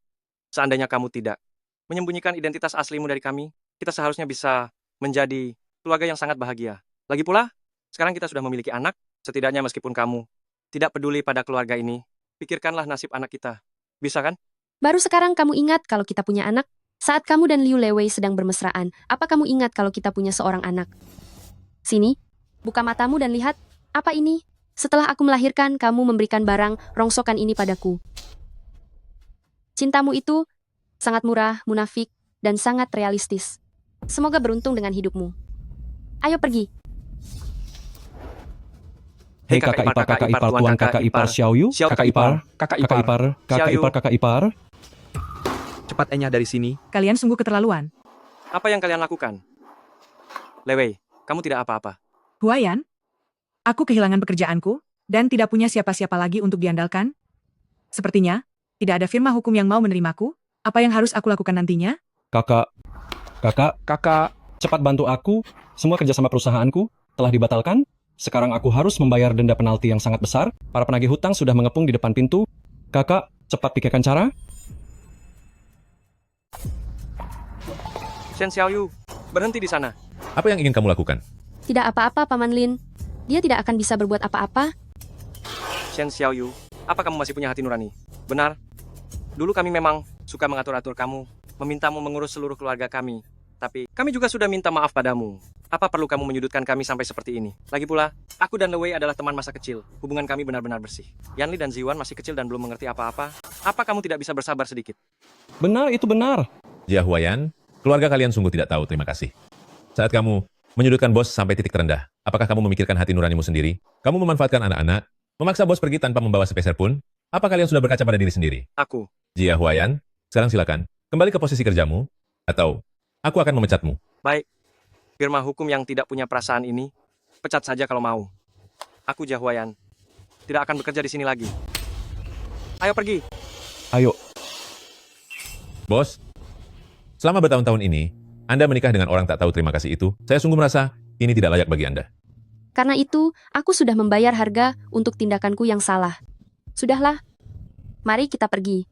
Seandainya kamu tidak menyembunyikan identitas aslimu dari kami, kita seharusnya bisa menjadi keluarga yang sangat bahagia. Lagi pula, sekarang kita sudah memiliki anak, setidaknya meskipun kamu tidak peduli pada keluarga ini, pikirkanlah nasib anak kita. Bisa kan? Baru sekarang kamu ingat kalau kita punya anak? Saat kamu dan Liu Lewei sedang bermesraan, apa kamu ingat kalau kita punya seorang anak? Sini, buka matamu dan lihat, apa ini? Setelah aku melahirkan, kamu memberikan barang rongsokan ini padaku. Cintamu itu sangat murah, munafik, dan sangat realistis. Semoga beruntung dengan hidupmu. Ayo pergi. Hei kakak ipar, tuan kakak ipar Xiaoyu, kakak ipar, Kakak kakak ipar. ipar, kakak Xiaoyu. ipar, kakak ipar. Cepat enyah dari sini. Kalian sungguh keterlaluan. Apa yang kalian lakukan? Lewei, kamu tidak apa-apa. Huayan, aku kehilangan pekerjaanku dan tidak punya siapa-siapa lagi untuk diandalkan. Sepertinya, tidak ada firma hukum yang mau menerimaku. Apa yang harus aku lakukan nantinya? Kakak, Kakak, cepat bantu aku. Semua kerjasama perusahaanku telah dibatalkan. Sekarang aku harus membayar denda penalti yang sangat besar. Para penagih hutang sudah mengepung di depan pintu. Kakak, cepat pikirkan cara. Shen Xiaoyu, berhenti di sana. Apa yang ingin kamu lakukan? Tidak apa-apa, Paman Lin. Dia tidak akan bisa berbuat apa-apa. Shen Xiaoyu, apa kamu masih punya hati nurani? Benar. Dulu kami memang suka mengatur-atur kamu, memintamu mengurus seluruh keluarga kami. Tapi kami juga sudah minta maaf padamu. Apa perlu kamu menyudutkan kami sampai seperti ini? Lagi pula, aku dan Lewei adalah teman masa kecil. Hubungan kami benar-benar bersih. Yanli dan Ziwan masih kecil dan belum mengerti apa-apa. Apa kamu tidak bisa bersabar sedikit? Benar, itu benar. Jia Huayan, keluarga kalian sungguh tidak tahu terima kasih. Saat kamu menyudutkan bos sampai titik terendah, apakah kamu memikirkan hati nuranimu sendiri? Kamu memanfaatkan anak-anak, memaksa bos pergi tanpa membawa sepeser pun? Apa kalian sudah berkaca pada diri sendiri? Aku. Jia Huayan, sekarang silakan kembali ke posisi kerjamu, atau aku akan memecatmu. Baik. Firma hukum yang tidak punya perasaan ini, pecat saja kalau mau. Aku Jia Huayan. Tidak akan bekerja di sini lagi. Ayo pergi. Ayo, Bos, selama bertahun-tahun ini, Anda menikah dengan orang tak tahu terima kasih itu. Saya sungguh merasa ini tidak layak bagi Anda. Karena itu, aku sudah membayar harga untuk tindakanku yang salah. Sudahlah, mari kita pergi.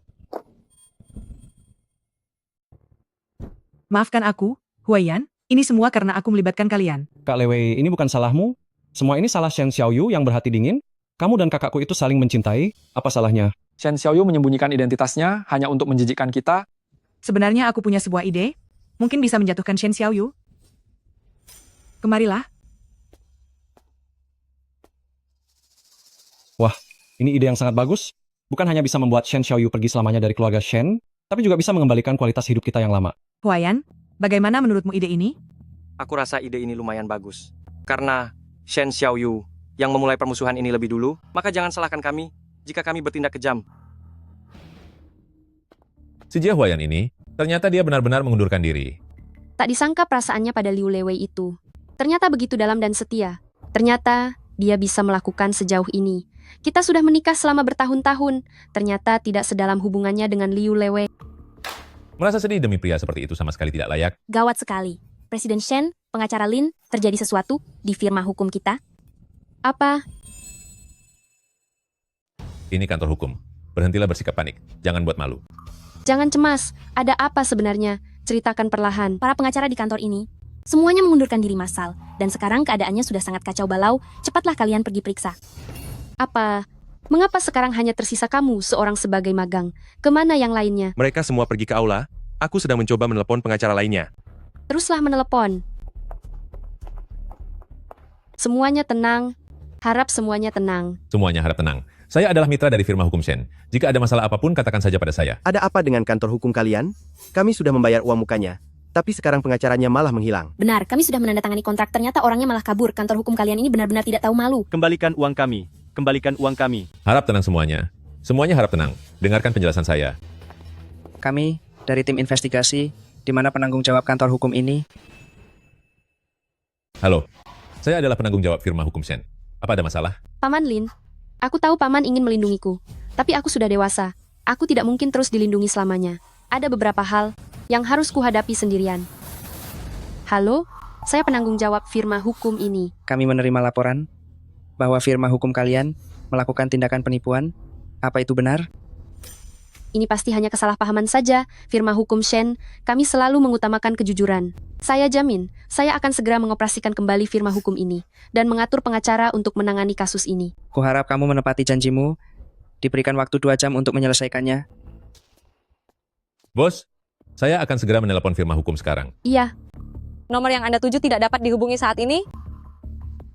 Maafkan aku, Huayan, ini semua karena aku melibatkan kalian. Kak Lewei, ini bukan salahmu. Semua ini salah Shen Xiaoyu yang berhati dingin. Kamu dan kakakku itu saling mencintai. Apa salahnya? Shen Xiaoyu menyembunyikan identitasnya hanya untuk menjijikkan kita. Sebenarnya aku punya sebuah ide. Mungkin bisa menjatuhkan Shen Xiaoyu. Kemarilah. Wah, ini ide yang sangat bagus. Bukan hanya bisa membuat Shen Xiaoyu pergi selamanya dari keluarga Shen, tapi juga bisa mengembalikan kualitas hidup kita yang lama. Huayan, bagaimana menurutmu ide ini? Aku rasa ide ini lumayan bagus. Karena Shen Xiaoyu yang memulai permusuhan ini lebih dulu, maka jangan salahkan kami jika kami bertindak kejam. Si Jia Huayan ini, ternyata dia benar-benar mengundurkan diri. Tak disangka perasaannya pada Liu Lewei itu. Ternyata begitu dalam dan setia. Ternyata dia bisa melakukan sejauh ini. Kita sudah menikah selama bertahun-tahun. Ternyata tidak sedalam hubungannya dengan Liu Lewei. Merasa sedih demi pria seperti itu sama sekali tidak layak. Gawat sekali. Presiden Shen, pengacara Lin, terjadi sesuatu di firma hukum kita. Apa? Ini kantor hukum. Berhentilah bersikap panik. Jangan buat malu. Jangan cemas. Ada apa sebenarnya? Ceritakan perlahan. Para pengacara di kantor ini, semuanya mengundurkan diri massal. Dan sekarang keadaannya sudah sangat kacau balau. Cepatlah kalian pergi periksa. Apa? Mengapa sekarang hanya tersisa kamu seorang sebagai magang? Kemana yang lainnya? Mereka semua pergi ke aula. Aku sedang mencoba menelepon pengacara lainnya. Teruslah menelepon. Semuanya tenang. Harap semuanya tenang. Semuanya harap tenang. Saya adalah mitra dari firma hukum Shen. Jika ada masalah apapun, katakan saja pada saya. Ada apa dengan kantor hukum kalian? Kami sudah membayar uang mukanya. Tapi sekarang pengacaranya malah menghilang. Benar, kami sudah menandatangani kontrak. Ternyata orangnya malah kabur. Kantor hukum kalian ini benar-benar tidak tahu malu. Kembalikan uang kami. Kembalikan uang kami. Harap tenang semuanya. Semuanya harap tenang. Dengarkan penjelasan saya. Kami dari tim investigasi, di mana penanggung jawab kantor hukum ini. Halo, saya adalah penanggung jawab firma hukum Shen. Apa ada masalah? Paman Lin, aku tahu Paman ingin melindungiku. Tapi aku sudah dewasa. Aku tidak mungkin terus dilindungi selamanya. Ada beberapa hal yang harus kuhadapi sendirian. Halo, saya penanggung jawab firma hukum ini. Kami menerima laporan bahwa firma hukum kalian melakukan tindakan penipuan. Apa itu benar? Ini pasti hanya kesalahpahaman saja. Firma hukum Shen, kami selalu mengutamakan kejujuran. Saya jamin, saya akan segera mengoperasikan kembali firma hukum ini dan mengatur pengacara untuk menangani kasus ini. Kuharap kamu menepati janjimu. Diberikan waktu 2 jam untuk menyelesaikannya. Bos, saya akan segera menelepon firma hukum sekarang. Iya. Nomor yang Anda tuju tidak dapat dihubungi saat ini.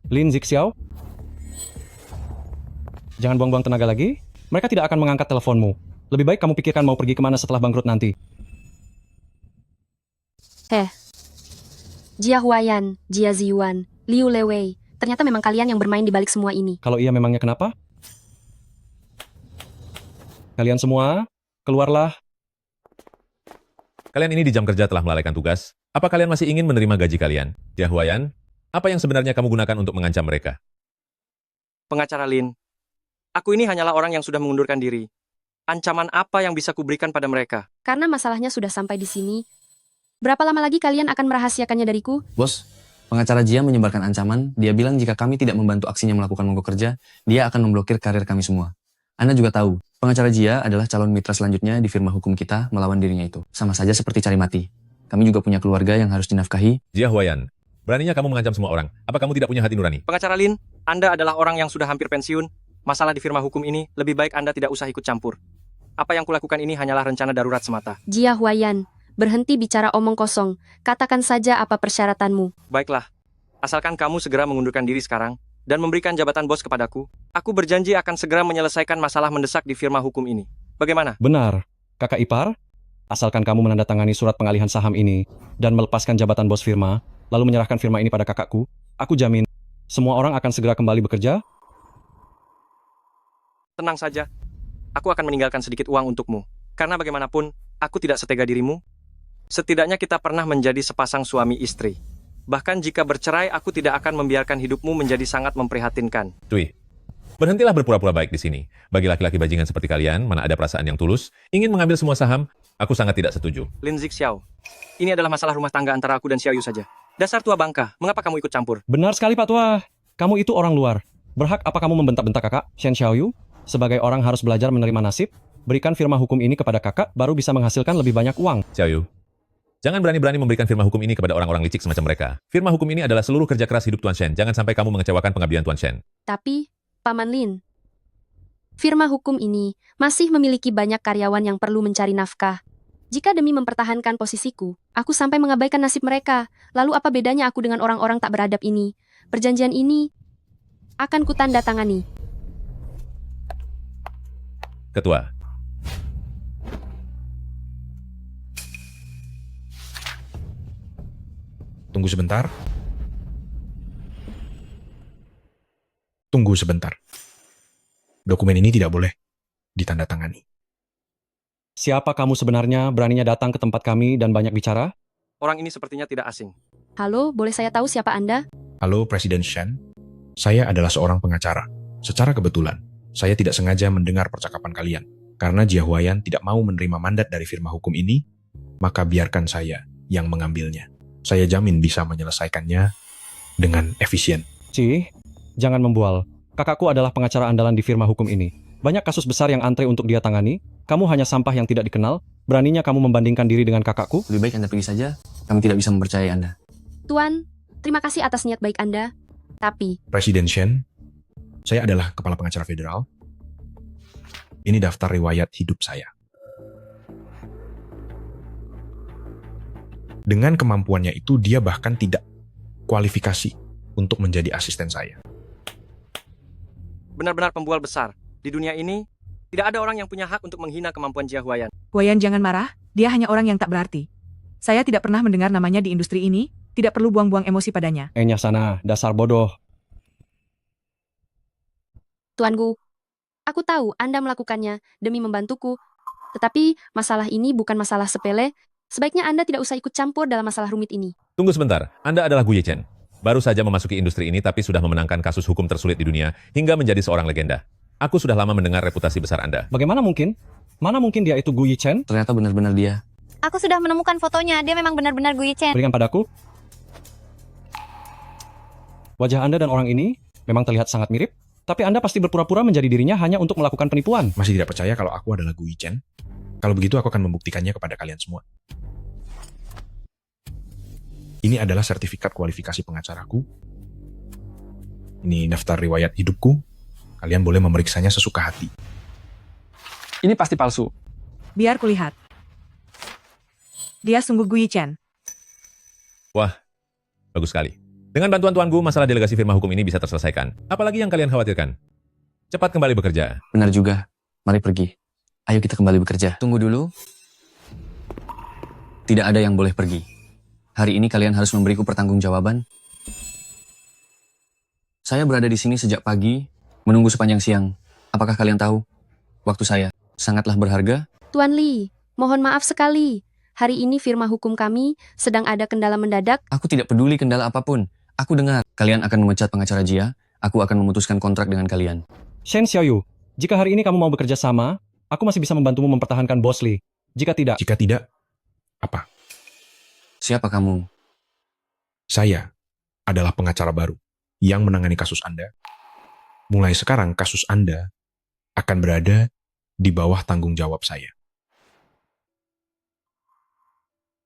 Lin Zixiao? Jangan buang-buang tenaga lagi. Mereka tidak akan mengangkat teleponmu. Lebih baik kamu pikirkan mau pergi kemana setelah bangkrut nanti. Jia Huayan, Jia Ziyuan, Liu Lewei. Ternyata memang kalian yang bermain di balik semua ini. Kalau iya memangnya kenapa? Kalian semua, keluarlah. Kalian ini di jam kerja telah melalaikan tugas. Apa kalian masih ingin menerima gaji kalian? Jia Huayan, apa yang sebenarnya kamu gunakan untuk mengancam mereka? Pengacara Lin, aku ini hanyalah orang yang sudah mengundurkan diri. Ancaman apa yang bisa kuberikan pada mereka? Karena masalahnya sudah sampai di sini. Berapa lama lagi kalian akan merahasiakannya dariku? Bos, pengacara Jia menyebarkan ancaman. Dia bilang jika kami tidak membantu aksinya melakukan mogok kerja, dia akan memblokir karir kami semua. Anda juga tahu, pengacara Jia adalah calon mitra selanjutnya di firma hukum kita melawan dirinya itu. Sama saja seperti cari mati. Kami juga punya keluarga yang harus dinafkahi. Jia Huayan, beraninya kamu mengancam semua orang. Apa kamu tidak punya hati nurani? Pengacara Lin, Anda adalah orang yang sudah hampir pensiun. Masalah di firma hukum ini, lebih baik Anda tidak usah ikut campur. Apa yang kulakukan ini hanyalah rencana darurat semata. Jia Huayan, berhenti bicara omong kosong. Katakan saja apa persyaratanmu. Baiklah, asalkan kamu segera mengundurkan diri sekarang dan memberikan jabatan bos kepadaku, aku berjanji akan segera menyelesaikan masalah mendesak di firma hukum ini. Bagaimana? Benar, kakak ipar. Asalkan kamu menandatangani surat pengalihan saham ini dan melepaskan jabatan bos firma, lalu menyerahkan firma ini pada kakakku, aku jamin semua orang akan segera kembali bekerja. Tenang saja, aku akan meninggalkan sedikit uang untukmu. Karena bagaimanapun, aku tidak setega dirimu. Setidaknya kita pernah menjadi sepasang suami istri. Bahkan jika bercerai, aku tidak akan membiarkan hidupmu menjadi sangat memprihatinkan. Tui, berhentilah berpura-pura baik di sini. Bagi laki-laki bajingan seperti kalian, mana ada perasaan yang tulus, ingin mengambil semua saham, aku sangat tidak setuju. Lin Zixiao, ini adalah masalah rumah tangga antara aku dan Xiaoyu saja. Dasar tua bangka, mengapa kamu ikut campur? Benar sekali Pak Tua, kamu itu orang luar. Berhak apa kamu membentak-bentak kakak, Shen Xiaoyu? Sebagai orang harus belajar menerima nasib, berikan firma hukum ini kepada kakak, baru bisa menghasilkan lebih banyak uang. Xiaoyu, jangan berani-berani memberikan firma hukum ini kepada orang-orang licik semacam mereka. Firma hukum ini adalah seluruh kerja keras hidup Tuan Shen. Jangan sampai kamu mengecewakan pengabdian Tuan Shen. Tapi, Paman Lin, firma hukum ini masih memiliki banyak karyawan yang perlu mencari nafkah. Jika demi mempertahankan posisiku, aku sampai mengabaikan nasib mereka, lalu apa bedanya aku dengan orang-orang tak beradab ini? Perjanjian ini akan kutandatangani. Ketua, Tunggu sebentar. Tunggu sebentar. Dokumen ini tidak boleh ditandatangani. Siapa kamu sebenarnya beraninya datang ke tempat kami dan banyak bicara? Orang ini sepertinya tidak asing. Halo, boleh saya tahu siapa Anda? Halo Presiden Shen, saya adalah seorang pengacara. Secara kebetulan, saya tidak sengaja mendengar percakapan kalian. Karena Jia Huayan tidak mau menerima mandat dari firma hukum ini, maka biarkan saya yang mengambilnya. Saya jamin bisa menyelesaikannya dengan efisien. Ci, jangan membual. Kakakku adalah pengacara andalan di firma hukum ini. Banyak kasus besar yang antre untuk dia tangani. Kamu hanya sampah yang tidak dikenal. Beraninya kamu membandingkan diri dengan kakakku? Lebih baik Anda pergi saja. Kami tidak bisa mempercayai Anda. Tuan, terima kasih atas niat baik Anda. Tapi, Presiden Shen, saya adalah kepala pengacara federal. Ini daftar riwayat hidup saya. Dengan kemampuannya itu, dia bahkan tidak kualifikasi untuk menjadi asisten saya. Benar-benar pembual besar. Di dunia ini, tidak ada orang yang punya hak untuk menghina kemampuan Jia Huayan. Huayan jangan marah, dia hanya orang yang tak berarti. Saya tidak pernah mendengar namanya di industri ini, tidak perlu buang-buang emosi padanya. Enya sana, dasar bodoh. Tuanku, aku tahu Anda melakukannya demi membantuku. Tetapi masalah ini bukan masalah sepele. Sebaiknya Anda tidak usah ikut campur dalam masalah rumit ini. Tunggu sebentar, Anda adalah Gu Yichen. Baru saja memasuki industri ini tapi sudah memenangkan kasus hukum tersulit di dunia hingga menjadi seorang legenda. Aku sudah lama mendengar reputasi besar Anda. Bagaimana mungkin? Mana mungkin dia itu Gu Yichen? Ternyata benar-benar dia. Aku sudah menemukan fotonya, dia memang benar-benar Gu Yichen. Berikan padaku. Wajah Anda dan orang ini memang terlihat sangat mirip, tapi Anda pasti berpura-pura menjadi dirinya hanya untuk melakukan penipuan. Masih tidak percaya kalau aku adalah Gu Yichen? Kalau begitu aku akan membuktikannya kepada kalian semua. Ini adalah sertifikat kualifikasi pengacaraku. Ini daftar riwayat hidupku. Kalian boleh memeriksanya sesuka hati. Ini pasti palsu. Biar kulihat. Dia sungguh Gu Yichen. Wah, bagus sekali. Dengan bantuan Tuan Gu, masalah delegasi firma hukum ini bisa terselesaikan. Apalagi yang kalian khawatirkan? Cepat kembali bekerja. Benar juga. Mari pergi. Ayo kita kembali bekerja. Tunggu dulu. Tidak ada yang boleh pergi. Hari ini kalian harus memberiku pertanggungjawaban. Saya berada di sini sejak pagi, menunggu sepanjang siang. Apakah kalian tahu? Waktu saya sangatlah berharga. Tuan Li, mohon maaf sekali. Hari ini firma hukum kami sedang ada kendala mendadak. Aku tidak peduli kendala apapun. Aku dengar kalian akan memecat pengacara Jia. Aku akan memutuskan kontrak dengan kalian. Shen Xiaoyu, jika hari ini kamu mau bekerja sama, aku masih bisa membantumu mempertahankan Bos Li. Jika tidak... Jika tidak, apa? Siapa kamu? Saya adalah pengacara baru yang menangani kasus Anda. Mulai sekarang kasus Anda akan berada di bawah tanggung jawab saya.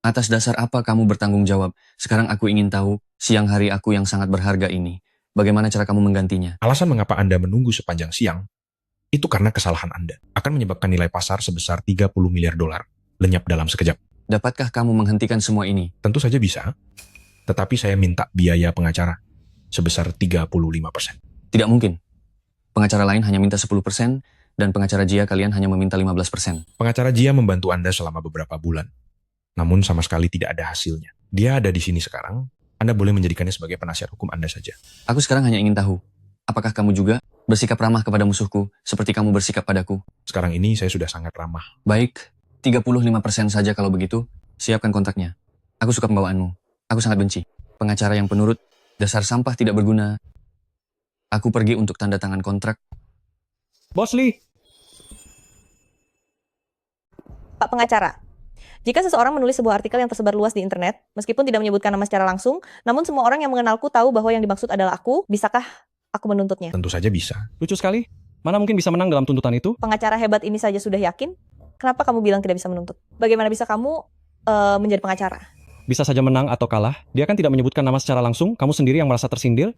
Atas dasar apa kamu bertanggung jawab? Sekarang aku ingin tahu, siang hari aku yang sangat berharga ini. Bagaimana cara kamu menggantinya? Alasan mengapa Anda menunggu sepanjang siang, itu karena kesalahan Anda. Akan menyebabkan nilai pasar sebesar $30 miliar, lenyap dalam sekejap. Dapatkah kamu menghentikan semua ini? Tentu saja bisa, tetapi saya minta biaya pengacara sebesar 35%. Tidak mungkin. Pengacara lain hanya minta 10%, dan pengacara Jia kalian hanya meminta 15%. Pengacara Jia membantu Anda selama beberapa bulan, namun sama sekali tidak ada hasilnya. Dia ada di sini sekarang, Anda boleh menjadikannya sebagai penasihat hukum Anda saja. Aku sekarang hanya ingin tahu, apakah kamu juga bersikap ramah kepada musuhku seperti kamu bersikap padaku? Sekarang ini saya sudah sangat ramah. Baik, 35% saja kalau begitu. Siapkan kontraknya. Aku suka pembawaanmu. Aku sangat benci. Pengacara yang penurut, dasar sampah tidak berguna. Aku pergi untuk tanda tangan kontrak. Bos Lee, Pak pengacara, jika seseorang menulis sebuah artikel yang tersebar luas di internet, meskipun tidak menyebutkan nama secara langsung, namun semua orang yang mengenalku tahu bahwa yang dimaksud adalah aku, bisakah aku menuntutnya? Tentu saja bisa. lucu sekali. Mana mungkin bisa menang dalam tuntutan itu? Pengacara hebat ini saja sudah yakin? Kenapa kamu bilang tidak bisa menuntut? Bagaimana bisa kamu menjadi pengacara? Bisa saja menang atau kalah. Dia kan tidak menyebutkan nama secara langsung, kamu sendiri yang merasa tersindir.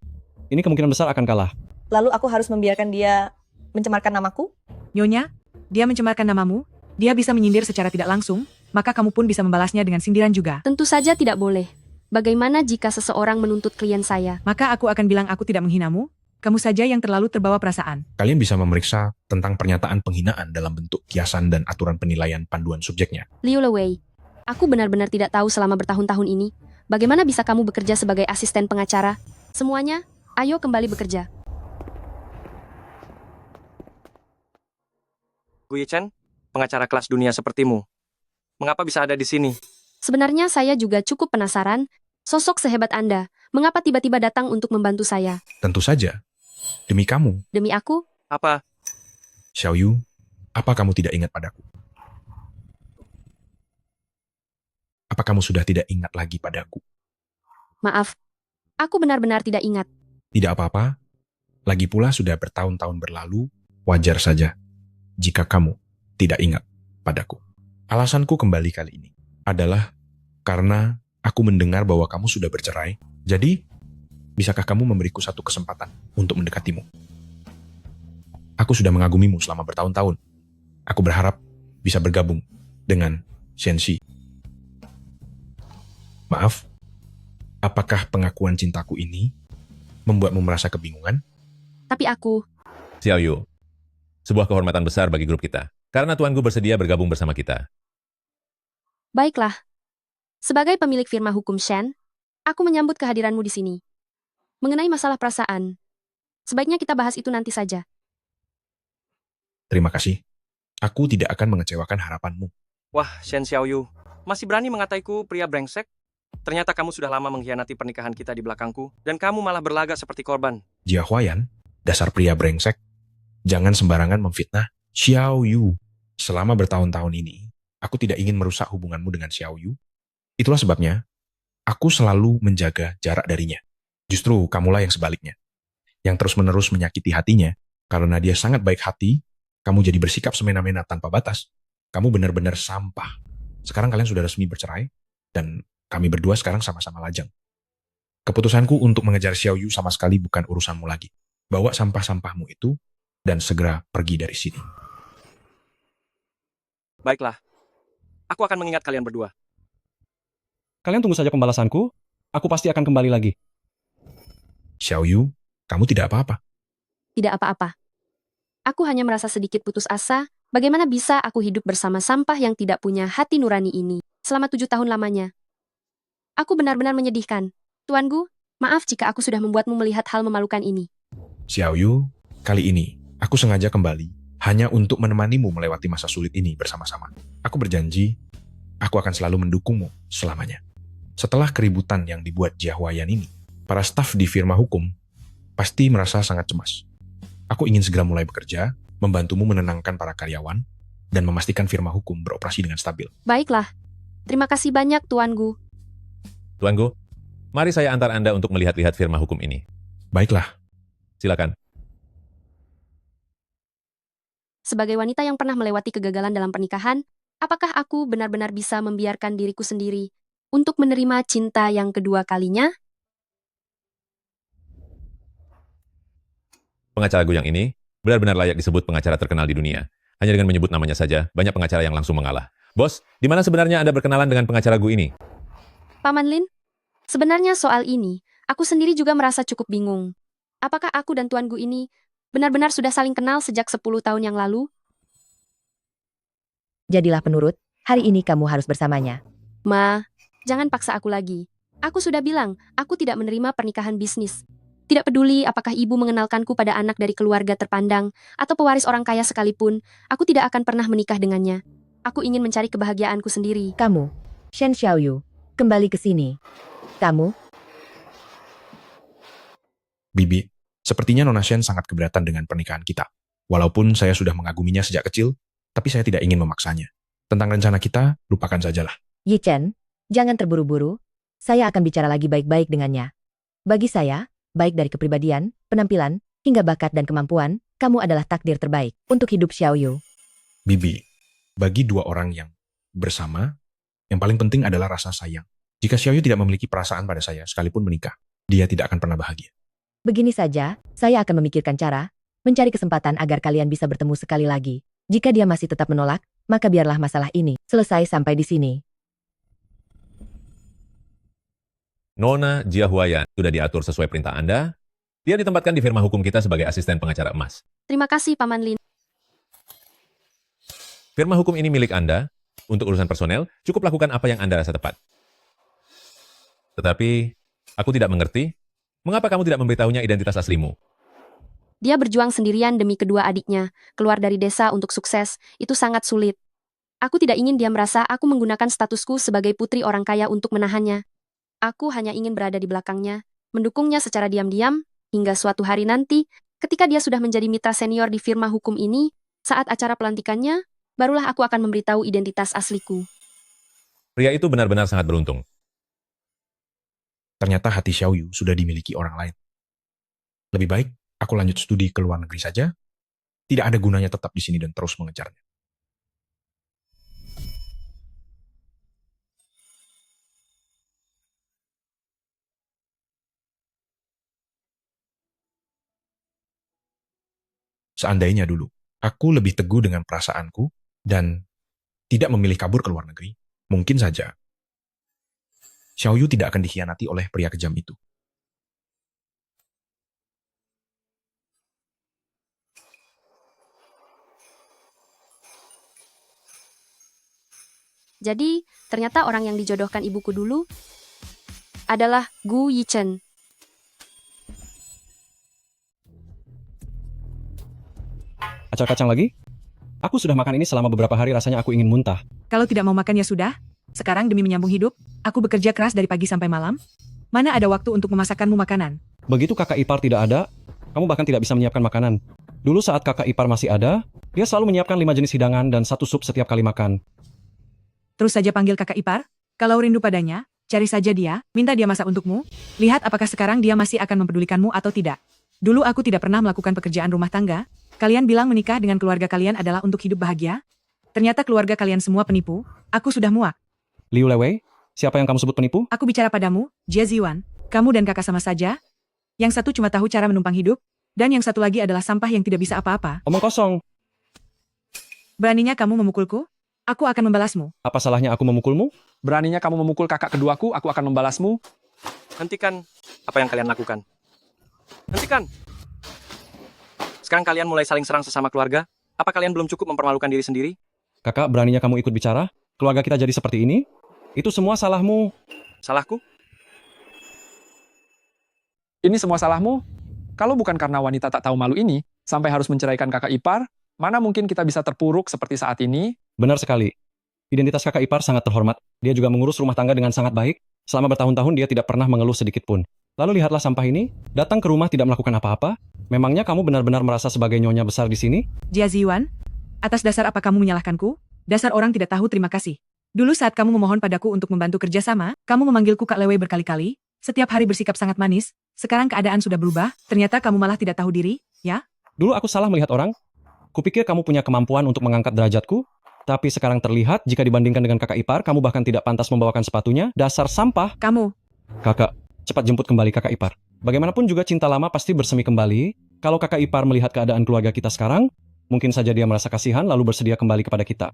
Ini kemungkinan besar akan kalah. Lalu aku harus membiarkan dia mencemarkan namaku? Nyonya, dia mencemarkan namamu, dia bisa menyindir secara tidak langsung, maka kamu pun bisa membalasnya dengan sindiran juga. Tentu saja tidak boleh. Bagaimana jika seseorang menuntut klien saya? Maka aku akan bilang aku tidak menghinamu, kamu saja yang terlalu terbawa perasaan. Kalian bisa memeriksa tentang pernyataan penghinaan dalam bentuk kiasan dan aturan penilaian panduan subjeknya. Liu Lewei, aku benar-benar tidak tahu selama bertahun-tahun ini, bagaimana bisa kamu bekerja sebagai asisten pengacara? Semuanya, ayo kembali bekerja. Gu Yichen, pengacara kelas dunia sepertimu. Mengapa bisa ada di sini? Sebenarnya saya juga cukup penasaran, sosok sehebat Anda, mengapa tiba-tiba datang untuk membantu saya? Tentu saja. Demi kamu. Demi aku? Apa? Xiaoyu, apa kamu tidak ingat padaku? Apa kamu sudah tidak ingat lagi padaku? Maaf, aku benar-benar tidak ingat. Tidak apa-apa. Lagi pula sudah bertahun-tahun berlalu, wajar saja jika kamu tidak ingat padaku. Alasanku kembali kali ini adalah karena aku mendengar bahwa kamu sudah bercerai. Jadi, bisakah kamu memberiku satu kesempatan untuk mendekatimu? Aku sudah mengagumimu selama bertahun-tahun. Aku berharap bisa bergabung dengan Shenxi. Maaf, apakah pengakuan cintaku ini membuatmu merasa kebingungan? Tapi aku... Xiaoyu, sebuah kehormatan besar bagi grup kita. Karena Tuan Gu bersedia bergabung bersama kita. Baiklah. Sebagai pemilik firma hukum Shen, aku menyambut kehadiranmu di sini. Mengenai masalah perasaan, sebaiknya kita bahas itu nanti saja. Terima kasih. Aku tidak akan mengecewakan harapanmu. Wah, Shen Xiaoyu, masih berani mengataiku pria brengsek? Ternyata kamu sudah lama mengkhianati pernikahan kita di belakangku, dan kamu malah berlagak seperti korban. Jia Huayan, dasar pria brengsek. Jangan sembarangan memfitnah Xiaoyu. Selama bertahun-tahun ini, aku tidak ingin merusak hubunganmu dengan Xiaoyu. Itulah sebabnya, aku selalu menjaga jarak darinya. Justru kamulah yang sebaliknya. Yang terus-menerus menyakiti hatinya, karena dia sangat baik hati, kamu jadi bersikap semena-mena tanpa batas. Kamu benar-benar sampah. Sekarang kalian sudah resmi bercerai, dan kami berdua sekarang sama-sama lajang. Keputusanku untuk mengejar Xiaoyu sama sekali bukan urusanmu lagi. Bawa sampah-sampahmu itu, dan segera pergi dari sini. Baiklah. Aku akan mengingat kalian berdua. Kalian tunggu saja pembalasanku, aku pasti akan kembali lagi. Xiaoyu, kamu tidak apa-apa. Tidak apa-apa. Aku hanya merasa sedikit putus asa, bagaimana bisa aku hidup bersama sampah yang tidak punya hati nurani ini, selama 7 tahun lamanya. Aku benar-benar menyedihkan. Tuan Gu, maaf jika aku sudah membuatmu melihat hal memalukan ini. Xiaoyu, kali ini, aku sengaja kembali, hanya untuk menemanimu melewati masa sulit ini bersama-sama. Aku berjanji, aku akan selalu mendukungmu selamanya. Setelah keributan yang dibuat Jia Huayan ini, para staf di firma hukum pasti merasa sangat cemas. Aku ingin segera mulai bekerja, membantumu menenangkan para karyawan, dan memastikan firma hukum beroperasi dengan stabil. Baiklah. Terima kasih banyak, Tuan Gu. Tuan Gu, mari saya antar Anda untuk melihat-lihat firma hukum ini. Baiklah. Silakan. Sebagai wanita yang pernah melewati kegagalan dalam pernikahan, apakah aku benar-benar bisa membiarkan diriku sendiri untuk menerima cinta yang kedua kalinya? Pengacara Gu yang ini benar-benar layak disebut pengacara terkenal di dunia. Hanya dengan menyebut namanya saja, banyak pengacara yang langsung mengalah. Bos, di mana sebenarnya Anda berkenalan dengan pengacara Gu ini? Paman Lin, sebenarnya soal ini, aku sendiri juga merasa cukup bingung. Apakah aku dan Tuan Gu ini benar-benar sudah saling kenal sejak 10 tahun yang lalu? Jadilah penurut, hari ini kamu harus bersamanya. Ma, jangan paksa aku lagi. Aku sudah bilang, aku tidak menerima pernikahan bisnis. Tidak peduli apakah ibu mengenalkanku pada anak dari keluarga terpandang atau pewaris orang kaya sekalipun, aku tidak akan pernah menikah dengannya. Aku ingin mencari kebahagiaanku sendiri. Kamu, Shen Xiaoyu, kembali ke sini. Kamu, Bibi, sepertinya Nona Shen sangat keberatan dengan pernikahan kita. Walaupun saya sudah mengaguminya sejak kecil, tapi saya tidak ingin memaksanya. Tentang rencana kita, lupakan sajalah. Yi Chen, jangan terburu-buru. Saya akan bicara lagi baik-baik dengannya. Bagi saya, baik dari kepribadian, penampilan, hingga bakat dan kemampuan, kamu adalah takdir terbaik untuk hidup Xiaoyu. Bibi, bagi dua orang yang bersama, yang paling penting adalah rasa sayang. Jika Xiaoyu tidak memiliki perasaan pada saya, sekalipun menikah, dia tidak akan pernah bahagia. Begini saja, saya akan memikirkan cara, mencari kesempatan agar kalian bisa bertemu sekali lagi. Jika dia masih tetap menolak, maka biarlah masalah ini selesai sampai di sini. Nona Jia Huayan sudah diatur sesuai perintah Anda. Dia ditempatkan di firma hukum kita sebagai asisten pengacara emas. Terima kasih, Paman Lin. Firma hukum ini milik Anda. Untuk urusan personel, cukup lakukan apa yang Anda rasa tepat. Tetapi, aku tidak mengerti, mengapa kamu tidak memberitahunya identitas aslimu? Dia berjuang sendirian demi kedua adiknya, keluar dari desa untuk sukses, itu sangat sulit. Aku tidak ingin dia merasa aku menggunakan statusku sebagai putri orang kaya untuk menahannya. Aku hanya ingin berada di belakangnya, mendukungnya secara diam-diam, hingga suatu hari nanti, ketika dia sudah menjadi mitra senior di firma hukum ini, saat acara pelantikannya, barulah aku akan memberitahu identitas asliku. Pria itu benar-benar sangat beruntung. Ternyata hati Xiaoyu sudah dimiliki orang lain. Lebih baik, aku lanjut studi ke luar negeri saja. Tidak ada gunanya tetap di sini dan terus mengejarnya. Seandainya dulu, aku lebih teguh dengan perasaanku dan tidak memilih kabur ke luar negeri, mungkin saja Xiaoyu tidak akan dikhianati oleh pria kejam itu. Jadi, ternyata orang yang dijodohkan ibuku dulu adalah Gu Yichen. Acar kacang lagi? Aku sudah makan ini selama beberapa hari, rasanya aku ingin muntah. Kalau tidak mau makan ya sudah. Sekarang demi menyambung hidup, aku bekerja keras dari pagi sampai malam. Mana ada waktu untuk memasakkanmu makanan? Begitu kakak ipar tidak ada, kamu bahkan tidak bisa menyiapkan makanan. Dulu saat kakak ipar masih ada, dia selalu menyiapkan 5 jenis hidangan dan 1 sup setiap kali makan. Terus saja panggil kakak ipar. Kalau rindu padanya, cari saja dia, minta dia masak untukmu. Lihat apakah sekarang dia masih akan mempedulikanmu atau tidak. Dulu aku tidak pernah melakukan pekerjaan rumah tangga. Kalian bilang menikah dengan keluarga kalian adalah untuk hidup bahagia? Ternyata keluarga kalian semua penipu. Aku sudah muak. Liu Lewei, siapa yang kamu sebut penipu? Aku bicara padamu, Jia Ziwan. Kamu dan kakak sama saja. Yang satu cuma tahu cara menumpang hidup, dan yang satu lagi adalah sampah yang tidak bisa apa-apa. Omong kosong. Beraninya kamu memukulku? Aku akan membalasmu. Apa salahnya aku memukulmu? Beraninya kamu memukul kakak keduaku, aku akan membalasmu. Hentikan apa yang kalian lakukan. Hentikan! Sekarang kalian mulai saling serang sesama keluarga. Apa kalian belum cukup mempermalukan diri sendiri? Kakak, beraninya kamu ikut bicara? Keluarga kita jadi seperti ini? Itu semua salahmu. Salahku? Ini semua salahmu? Kalau bukan karena wanita tak tahu malu ini, sampai harus menceraikan kakak ipar, mana mungkin kita bisa terpuruk seperti saat ini? Benar sekali. Identitas kakak ipar sangat terhormat. Dia juga mengurus rumah tangga dengan sangat baik. Selama bertahun-tahun dia tidak pernah mengeluh sedikit pun. Lalu lihatlah sampah ini, datang ke rumah tidak melakukan apa-apa. Memangnya kamu benar-benar merasa sebagai nyonya besar di sini? Jia Ziwan, atas dasar apa kamu menyalahkanku? Dasar orang tidak tahu terima kasih. Dulu saat kamu memohon padaku untuk membantu kerjasama, kamu memanggilku Kak Lewei berkali-kali, setiap hari bersikap sangat manis. Sekarang keadaan sudah berubah, ternyata kamu malah tidak tahu diri, ya? Dulu aku salah melihat orang. Kupikir kamu punya kemampuan untuk mengangkat derajatku, tapi sekarang terlihat jika dibandingkan dengan kakak ipar, kamu bahkan tidak pantas membawakan sepatunya. Dasar sampah. Kamu. Kakak, cepat jemput kembali kakak ipar. Bagaimanapun juga cinta lama pasti bersemi kembali. Kalau kakak ipar melihat keadaan keluarga kita sekarang, mungkin saja dia merasa kasihan lalu bersedia kembali kepada kita.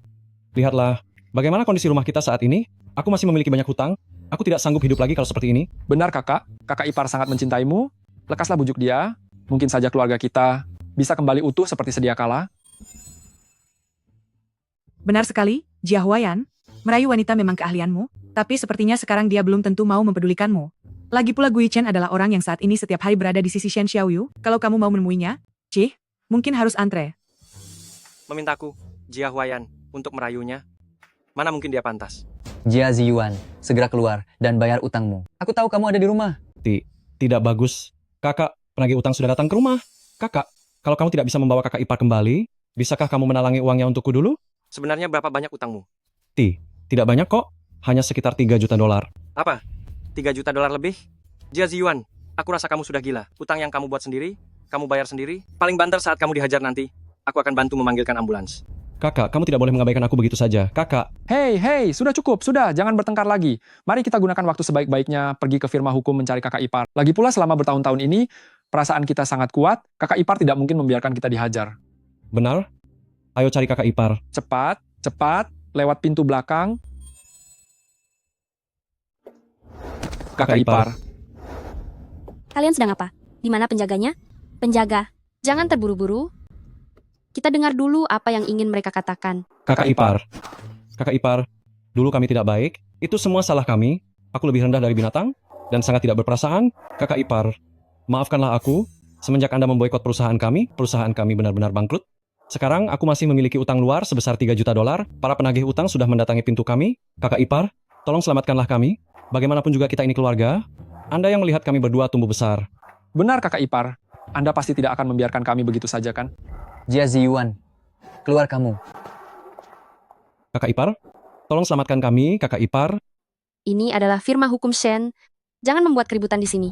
Lihatlah, Bagaimana kondisi rumah kita saat ini? Aku masih memiliki banyak hutang. Aku tidak sanggup hidup lagi kalau seperti ini. Benar kakak, kakak ipar sangat mencintaimu. Lekaslah bujuk dia. Mungkin saja keluarga kita bisa kembali utuh seperti sedia kala. Benar sekali, Jia Huayan. Merayu wanita memang keahlianmu, tapi sepertinya sekarang dia belum tentu mau mempedulikanmu. Lagi pula Gui Chen adalah orang yang saat ini setiap hari berada di sisi Shen Xiaoyu. Kalau kamu mau menemuinya, mungkin harus antre. Memintaku, Jia Huayan, untuk merayunya. Mana mungkin dia pantas. Jia Ziyuan, segera keluar dan bayar utangmu. Aku tahu kamu ada di rumah. Tidak bagus. Kakak, penagih utang sudah datang ke rumah. Kakak, kalau kamu tidak bisa membawa kakak ipar kembali, bisakah kamu menalangi uangnya untukku dulu? Sebenarnya berapa banyak utangmu? Tidak banyak kok. Hanya sekitar 3 juta dolar. Apa? 3 juta dolar lebih? Jia Ziyuan, aku rasa kamu sudah gila. Utang yang kamu buat sendiri, kamu bayar sendiri. Paling banter saat kamu dihajar nanti, aku akan bantu memanggilkan ambulans. Kakak, kamu tidak boleh mengabaikan aku begitu saja. Kakak. Hei, sudah cukup, sudah, jangan bertengkar lagi. Mari kita gunakan waktu sebaik-baiknya pergi ke firma hukum mencari kakak ipar. Lagi pula selama bertahun-tahun ini, perasaan kita sangat kuat, kakak ipar tidak mungkin membiarkan kita dihajar. Benar? Ayo cari kakak ipar. Cepat, lewat pintu belakang. Kakak ipar. Kalian sedang apa? Di mana penjaganya? Penjaga. Jangan terburu-buru. Kita dengar dulu apa yang ingin mereka katakan. Kakak ipar, dulu kami tidak baik. Itu semua salah kami. Aku lebih rendah dari binatang dan sangat tidak berperasaan. Kakak ipar, maafkanlah aku. Semenjak Anda memboikot perusahaan kami benar-benar bangkrut. Sekarang aku masih memiliki utang luar sebesar 3 juta dolar. Para penagih utang sudah mendatangi pintu kami. Kakak ipar, tolong selamatkanlah kami. Bagaimanapun juga kita ini keluarga. Anda yang melihat kami berdua tumbuh besar. Benar kakak ipar. Anda pasti tidak akan membiarkan kami begitu saja kan? Jia Ziyuan, keluar kamu. Kakak ipar, tolong selamatkan kami, kakak ipar. Ini adalah firma hukum Shen. Jangan membuat keributan di sini.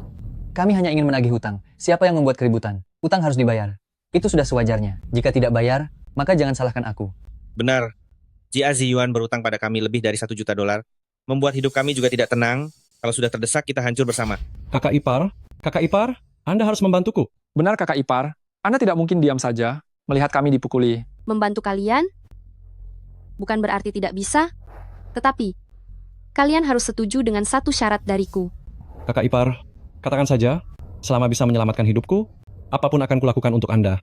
Kami hanya ingin menagih hutang. Siapa yang membuat keributan? Utang harus dibayar. Itu sudah sewajarnya. Jika tidak bayar, maka jangan salahkan aku. Benar. Jia Ziyuan berutang pada kami lebih dari 1 juta dolar. Membuat hidup kami juga tidak tenang. Kalau sudah terdesak, kita hancur bersama. Kakak ipar, Anda harus membantuku. Benar kakak ipar, Anda tidak mungkin diam saja melihat kami dipukuli. Membantu kalian bukan berarti tidak bisa, tetapi kalian harus setuju dengan satu syarat dariku. Kakak ipar, katakan saja, selama bisa menyelamatkan hidupku, apapun akan kulakukan untuk Anda.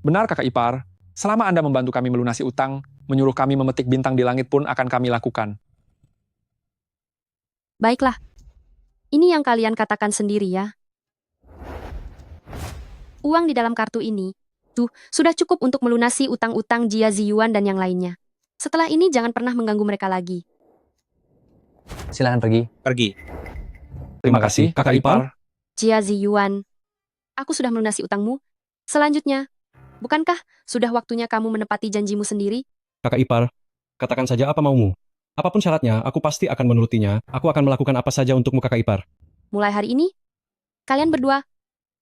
Benar kakak ipar, selama Anda membantu kami melunasi utang, menyuruh kami memetik bintang di langit pun akan kami lakukan. Baiklah, ini yang kalian katakan sendiri ya. Uang di dalam kartu ini sudah cukup untuk melunasi utang-utang Jia Ziyuan dan yang lainnya. Setelah ini jangan pernah mengganggu mereka lagi. Silakan pergi. Terima kasih, kakak ipar. Jia Ziyuan, aku sudah melunasi utangmu. Selanjutnya, bukankah sudah waktunya kamu menepati janjimu sendiri? Kakak ipar, katakan saja apa maumu. Apapun syaratnya, aku pasti akan menurutinya. Aku akan melakukan apa saja untukmu, kakak ipar. Mulai hari ini, kalian berdua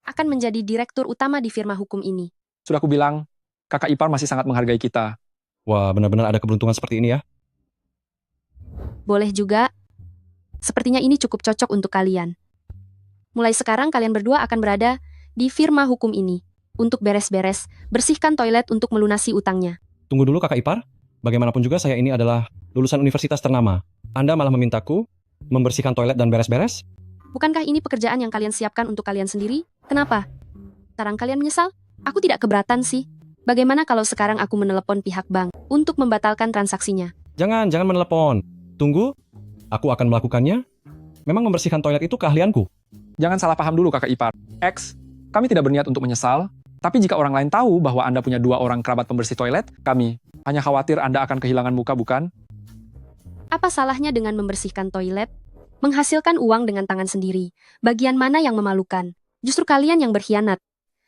akan menjadi direktur utama di firma hukum ini. Sudah aku bilang, kakak ipar masih sangat menghargai kita. Wah, benar-benar ada keberuntungan seperti ini ya. Boleh juga. Sepertinya ini cukup cocok untuk kalian. Mulai sekarang kalian berdua akan berada di firma hukum ini. Untuk beres-beres, bersihkan toilet untuk melunasi utangnya. Tunggu dulu kakak ipar. Bagaimanapun juga saya ini adalah lulusan universitas ternama. Anda malah memintaku membersihkan toilet dan beres-beres? Bukankah ini pekerjaan yang kalian siapkan untuk kalian sendiri? Kenapa? Sekarang kalian menyesal? Aku tidak keberatan sih. Bagaimana kalau sekarang aku menelepon pihak bank untuk membatalkan transaksinya? Jangan menelepon. Tunggu, aku akan melakukannya. Memang membersihkan toilet itu keahlianku. Jangan salah paham dulu kakak ipar. X, kami tidak berniat untuk menyesal. Tapi jika orang lain tahu bahwa Anda punya 2 orang kerabat pembersih toilet, kami hanya khawatir Anda akan kehilangan muka, bukan? Apa salahnya dengan membersihkan toilet? Menghasilkan uang dengan tangan sendiri. Bagian mana yang memalukan? Justru kalian yang berkhianat.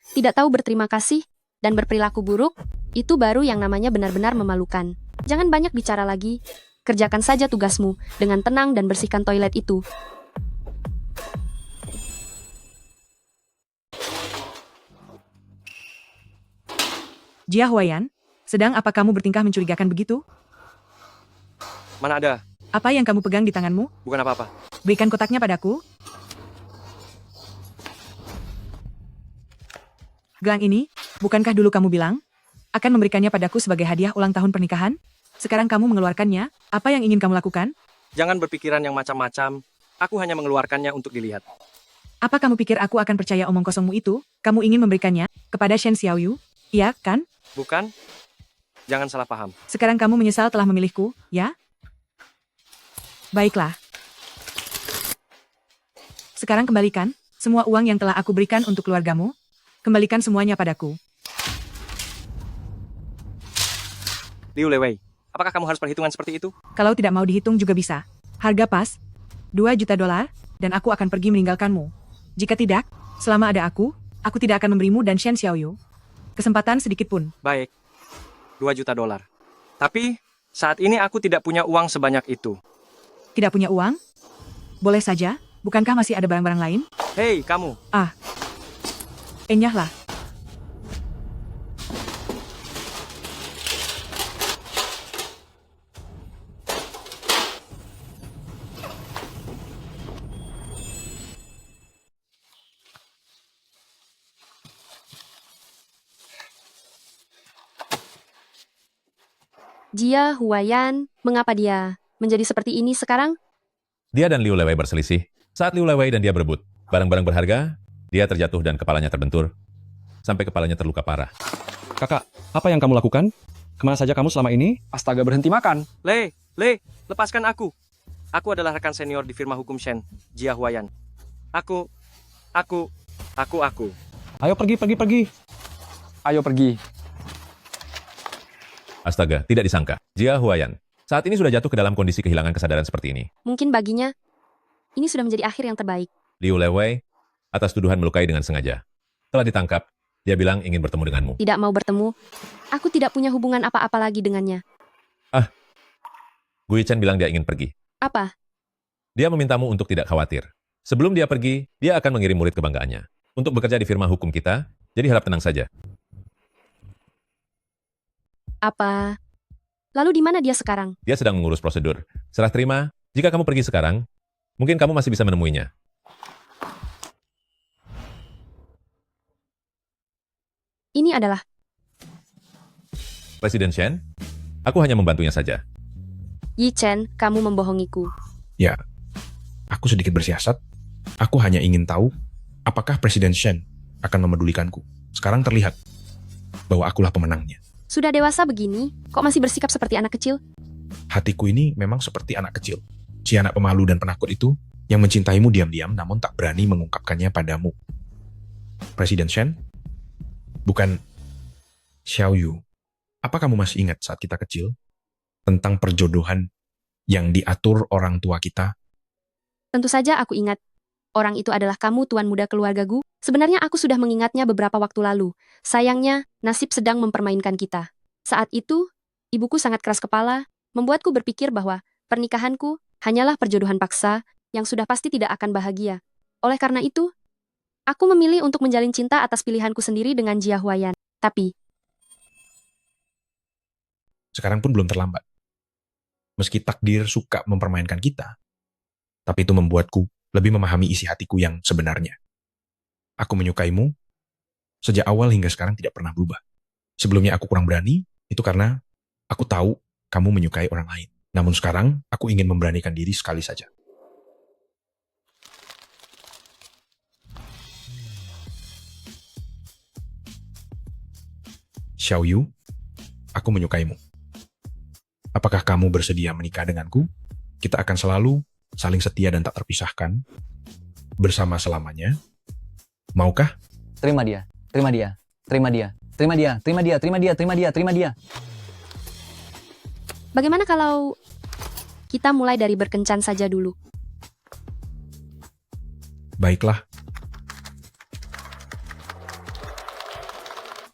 Tidak tahu berterima kasih dan berperilaku buruk, itu baru yang namanya benar-benar memalukan. Jangan banyak bicara lagi. Kerjakan saja tugasmu dengan tenang dan bersihkan toilet itu. Jia Huayan, sedang apa kamu bertingkah mencurigakan begitu? Mana ada? Apa yang kamu pegang di tanganmu? Bukan apa-apa. Berikan kotaknya padaku. Gelang ini, bukankah dulu kamu bilang akan memberikannya padaku sebagai hadiah ulang tahun pernikahan? Sekarang kamu mengeluarkannya, apa yang ingin kamu lakukan? Jangan berpikiran yang macam-macam. Aku hanya mengeluarkannya untuk dilihat. Apa kamu pikir aku akan percaya omong kosongmu itu? Kamu ingin memberikannya kepada Shen Xiaoyu? Iya, kan? Bukan? Jangan salah paham. Sekarang kamu menyesal telah memilihku, ya? Baiklah. Sekarang kembalikan semua uang yang telah aku berikan untuk keluargamu. Kembalikan semuanya padaku. Liu Lewei, apakah kamu harus perhitungan seperti itu? Kalau tidak mau dihitung juga bisa. Harga pas, $2 juta, dan aku akan pergi meninggalkanmu. Jika tidak, selama ada aku tidak akan memberimu dan Shen Xiaoyu kesempatan sedikit pun. Baik, $2 juta. Tapi, saat ini aku tidak punya uang sebanyak itu. Tidak punya uang? Boleh saja, bukankah masih ada barang-barang lain? Hei, kamu. Enyahlah. Jia Huayan, mengapa dia menjadi seperti ini sekarang? Dia dan Liu Lewei berselisih. Saat Liu Lewei dan dia berebut barang-barang berharga, dia terjatuh dan kepalanya terbentur, sampai kepalanya terluka parah. Kakak, apa yang kamu lakukan? Kemana saja kamu selama ini? Astaga, berhenti makan. Le, lepaskan aku. Aku adalah rekan senior di firma hukum Shen, Jia Huayan. Aku. Ayo pergi. Ayo pergi. Astaga, tidak disangka. Jia Huayan saat ini sudah jatuh ke dalam kondisi kehilangan kesadaran seperti ini. Mungkin baginya, ini sudah menjadi akhir yang terbaik. Liu Lewei, atas tuduhan melukai dengan sengaja, telah ditangkap. Dia bilang ingin bertemu denganmu. Tidak mau bertemu. Aku tidak punya hubungan apa-apa lagi dengannya. Gui Chen bilang dia ingin pergi. Apa? Dia memintamu untuk tidak khawatir. Sebelum dia pergi, dia akan mengirim murid kebanggaannya untuk bekerja di firma hukum kita, jadi harap tenang saja. Apa? Lalu di mana dia sekarang? Dia sedang mengurus prosedur. Serah terima, jika kamu pergi sekarang, mungkin kamu masih bisa menemuinya. Ini adalah Presiden Shen, aku hanya membantunya saja. Yi Chen, kamu membohongiku. Ya, aku sedikit bersiasat. Aku hanya ingin tahu apakah Presiden Shen akan memedulikanku. Sekarang terlihat bahwa akulah pemenangnya. Sudah dewasa begini, kok masih bersikap seperti anak kecil? Hatiku ini memang seperti anak kecil. Si anak pemalu dan penakut itu yang mencintaimu diam-diam namun tak berani mengungkapkannya padamu. Presiden Shen? Bukan Xiaoyu. Apa kamu masih ingat saat kita kecil? Tentang perjodohan yang diatur orang tua kita? Tentu saja aku ingat. Orang itu adalah kamu, tuan muda keluargaku. Sebenarnya aku sudah mengingatnya beberapa waktu lalu. Sayangnya, nasib sedang mempermainkan kita. Saat itu, ibuku sangat keras kepala, membuatku berpikir bahwa pernikahanku hanyalah perjodohan paksa yang sudah pasti tidak akan bahagia. Oleh karena itu, aku memilih untuk menjalin cinta atas pilihanku sendiri dengan Jia Huayan. Tapi, Sekarang pun belum terlambat. Meski takdir suka mempermainkan kita, tapi itu membuatku lebih memahami isi hatiku yang sebenarnya. Aku menyukaimu, sejak awal hingga sekarang tidak pernah berubah. Sebelumnya aku kurang berani, itu karena aku tahu kamu menyukai orang lain. Namun sekarang, aku ingin memberanikan diri sekali saja. Xiaoyu, aku menyukaimu. Apakah kamu bersedia menikah denganku? Kita akan selalu saling setia dan tak terpisahkan, bersama selamanya. Maukah? Terima dia. bagaimana kalau kita mulai dari berkencan saja dulu? Baiklah.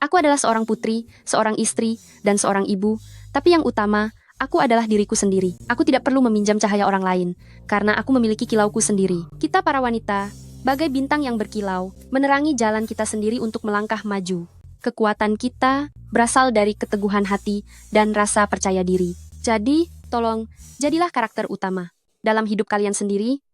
Aku adalah seorang putri, seorang istri, dan seorang ibu, tapi yang utama, aku adalah diriku sendiri. Aku tidak perlu meminjam cahaya orang lain, karena aku memiliki kilauku sendiri. Kita para wanita, bagai bintang yang berkilau, menerangi jalan kita sendiri untuk melangkah maju. Kekuatan kita berasal dari keteguhan hati dan rasa percaya diri. Jadi, tolong, jadilah karakter utama. Dalam hidup kalian sendiri,